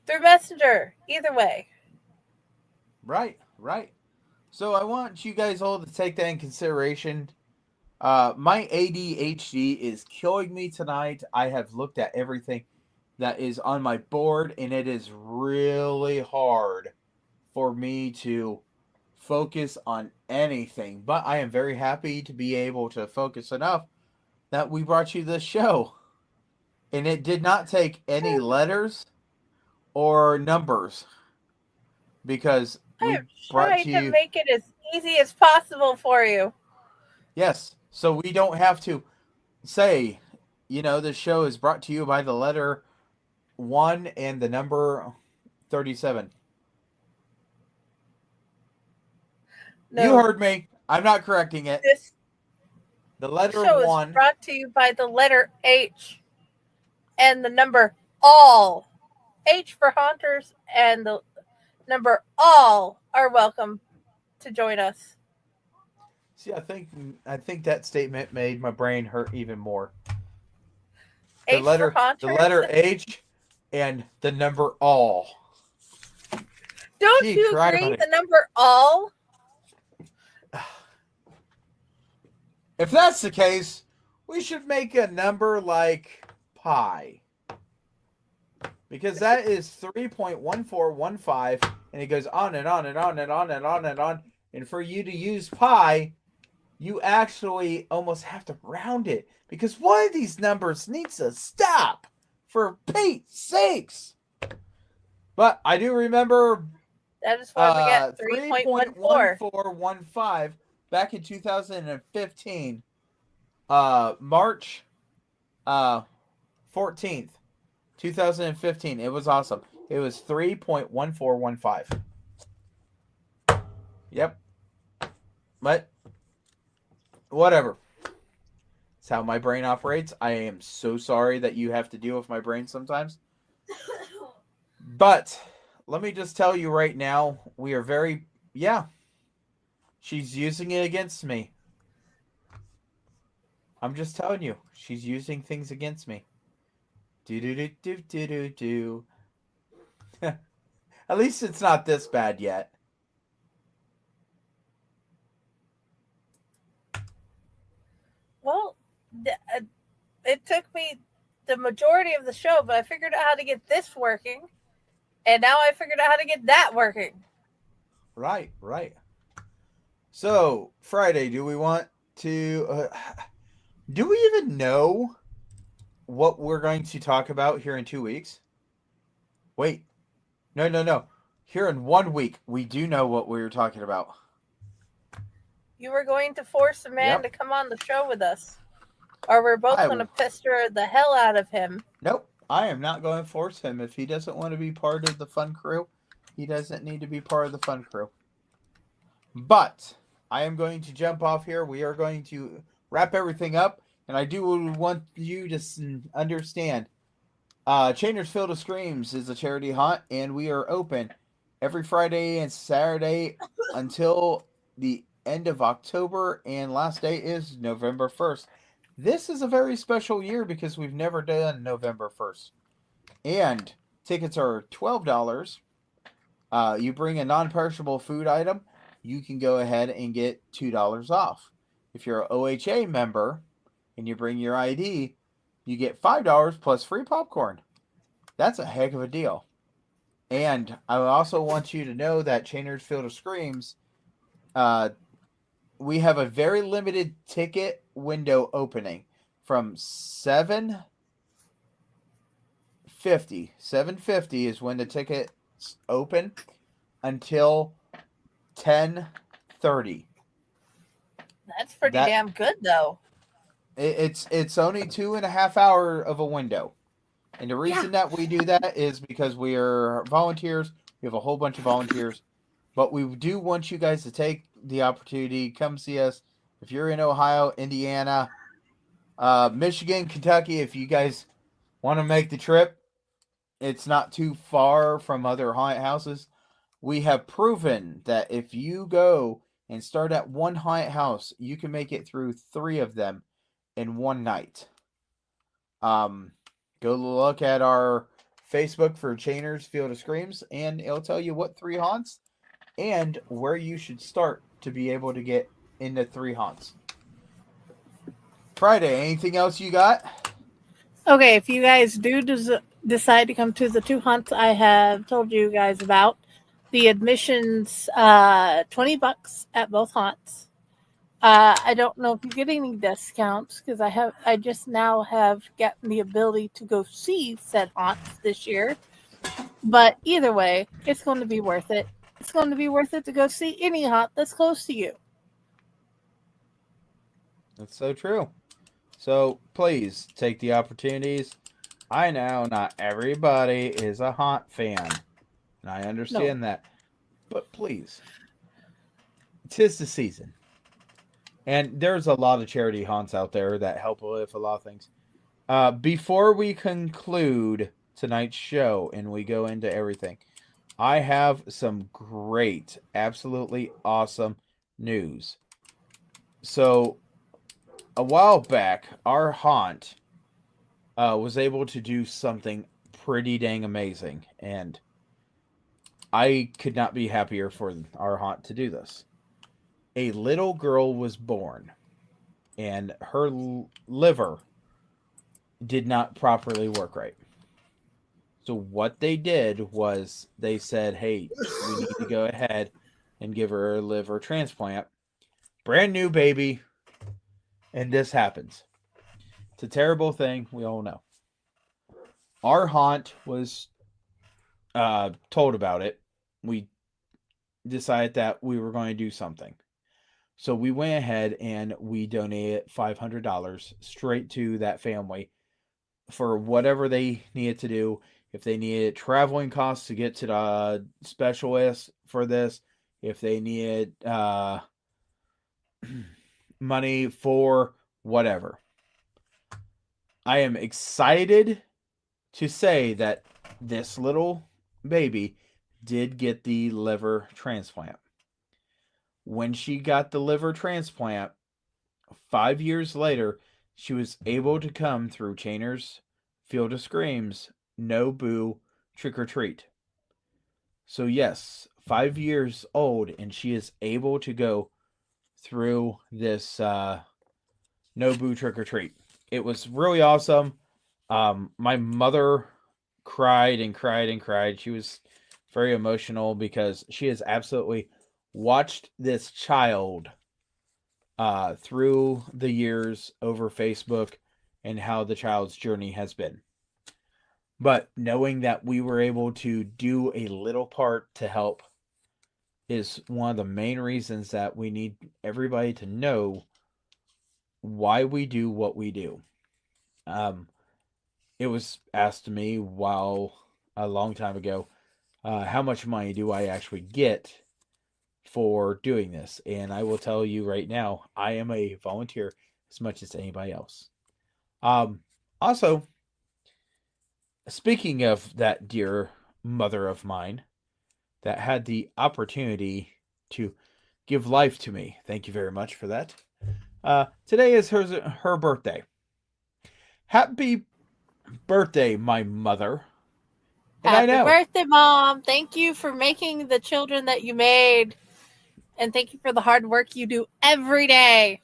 through Messenger. Either way. Right. So I want you guys all to take that in consideration. My ADHD is killing me tonight. I have looked at everything that is on my board, and it is really hard for me to focus on anything. But I am very happy to be able to focus enough that we brought you this show. And it did not take any letters or numbers, because we brought Trying to make it as easy as possible for you. Yes, so we don't have to say, this show is brought to you by the letter 1 and the number 37. No, you heard me. I'm not correcting it. The letter show 1 is brought to you by the letter H and the number all. H for haunters and the number all are welcome to join us. See, I think that statement made my brain hurt even more. The letter H and the number all. Don't you agree? The number all? If that's the case, we should make a number like pi. Because that is 3.1415, and it goes on and on and on and on and on and on. And for you to use pi, you actually almost have to round it, because one of these numbers needs to stop, for Pete's sakes. But I do remember that is why we got 3.1415 back in 2015, March 14th, 2015. It was awesome. It was 3.1415. Yep. But whatever. It's how my brain operates. I am so sorry that you have to deal with my brain sometimes. But let me just tell you right now, we are very... Yeah. She's using it against me. I'm just telling you. She's using things against me. Do. At least it's not this bad yet. Well, it took me the majority of the show, but I figured out how to get this working. And now I figured out how to get that working. Right. So, Friday, do we want to... do we even know what we're going to talk about here in 2 weeks? Wait. No. Here in 1 week, we do know what we were talking about. You were going to force a man to come on the show with us. Or we're both going to pester the hell out of him. Nope. I am not going to force him. If he doesn't want to be part of the fun crew, he doesn't need to be part of the fun crew. But I am going to jump off here. We are going to wrap everything up. And I do want you to understand, Chainers Field of Screams is a charity haunt, and we are open every Friday and Saturday until the end of October, and last day is November 1st. This is a very special year because we've never done November 1st. And tickets are $12. You bring a non-perishable food item, you can go ahead and get $2 off. If you're an OHA member and you bring your ID, you get $5 plus free popcorn. That's a heck of a deal. And I also want you to know that Chainer's Field of Screams, we have a very limited ticket window opening from 7:50 is when the tickets open until 10:30. That's pretty damn good, though. It's only 2.5 hour of a window. And the reason that we do that is because we are volunteers. We have a whole bunch of volunteers. But we do want you guys to take the opportunity. Come see us. If you're in Ohio, Indiana, Michigan, Kentucky, if you guys want to make the trip, it's not too far from other haunted houses. We have proven that if you go and start at one haunted house, you can make it through 3 of them in one night. Go look at our Facebook for Chainer's Field of Screams, and it'll tell you what 3 haunts and where you should start to be able to get into 3 haunts. Friday, anything else you got? Okay, if you guys do decide to come to the 2 haunts I have told you guys about, the admission's $20 at both haunts. I don't know if you get any discounts because I just now have gotten the ability to go see said haunts this year. But either way, it's going to be worth it. It's going to be worth it to go see any haunt that's close to you. That's so true. So please take the opportunities. I know not everybody is a haunt fan, and I understand that. But please, 'tis the season. And there's a lot of charity haunts out there that help with a lot of things. Before we conclude tonight's show and we go into everything, I have some great, absolutely awesome news. So, a while back, our haunt was able to do something pretty dang amazing. And I could not be happier for our haunt to do this. A little girl was born, and her liver did not properly work right. So what they did was they said, hey, we need to go ahead and give her a liver transplant. Brand new baby, and this happens. It's a terrible thing, we all know. Our haunt was told about it. We decided that we were going to do something. So we went ahead and we donated $500 straight to that family for whatever they needed to do. If they needed traveling costs to get to the specialist for this, if they needed money for whatever. I am excited to say that this little baby did get the liver transplant. When she got the liver transplant, 5 years later, she was able to come through Chainer's Field of Screams, No Boo, Trick or Treat. So yes, 5 years old, and she is able to go through this No Boo Trick or Treat. It was really awesome. My mother cried and cried and cried. She was very emotional because she has absolutely watched this child through the years over Facebook and how the child's journey has been. But knowing that we were able to do a little part to help is one of the main reasons that we need everybody to know why we do what we do. It was asked to me a long time ago, how much money do I actually get for doing this? And I will tell you right now, I am a volunteer as much as anybody else. Also, speaking of that dear mother of mine that had the opportunity to give life to me. Thank you very much for that. Today is her birthday. Happy birthday, my mother. And Happy I know. birthday, Mom. Thank you for making the children that you made. And thank you for the hard work you do every day.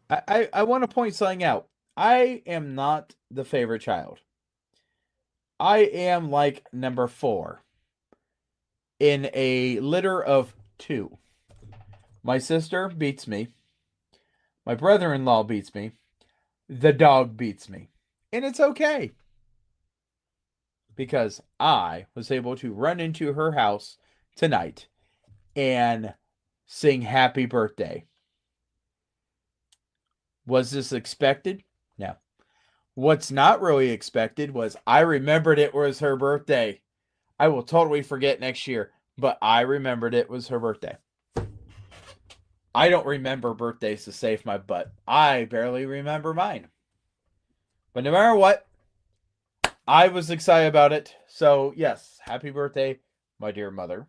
I want to point something out. I am not the favorite child. I am like number 4 in a litter of 2. My sister beats me. My brother-in-law beats me. The dog beats me. And it's okay. Because I was able to run into her house tonight and sing happy birthday. Was this expected? No. What's not really expected was I remembered it was her birthday. I will totally forget next year, but I remembered it was her birthday. I don't remember birthdays to save my butt. I barely remember mine. But no matter what, I was excited about it. So, yes, happy birthday, my dear mother.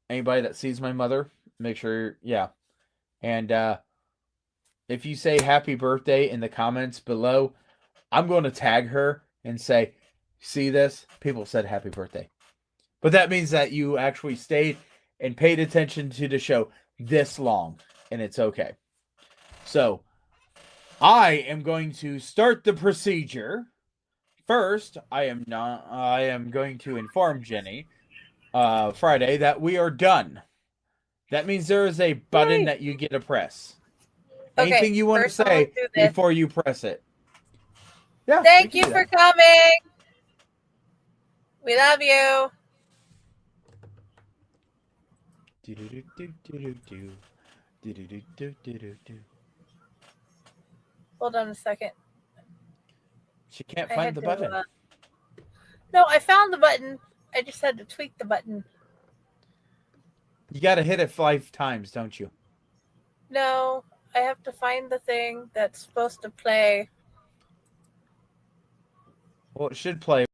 Anybody that sees my mother, make sure, yeah. And if you say happy birthday in the comments below, I'm going to tag her and say, see this? People said happy birthday. But that means that you actually stayed and paid attention to the show this long. And it's okay. So, I am going to start the procedure. First, I am going to inform Jenny Friday that we are done. That means there is a button that you get to press. Okay, Anything you want to say before you press it. Yeah. Thank you for coming. We love you. Hold on a second. She can't find the button. No, I found the button. I just had to tweak the button. You got to hit it 5 times, don't you? No, I have to find the thing that's supposed to play. Well, it should play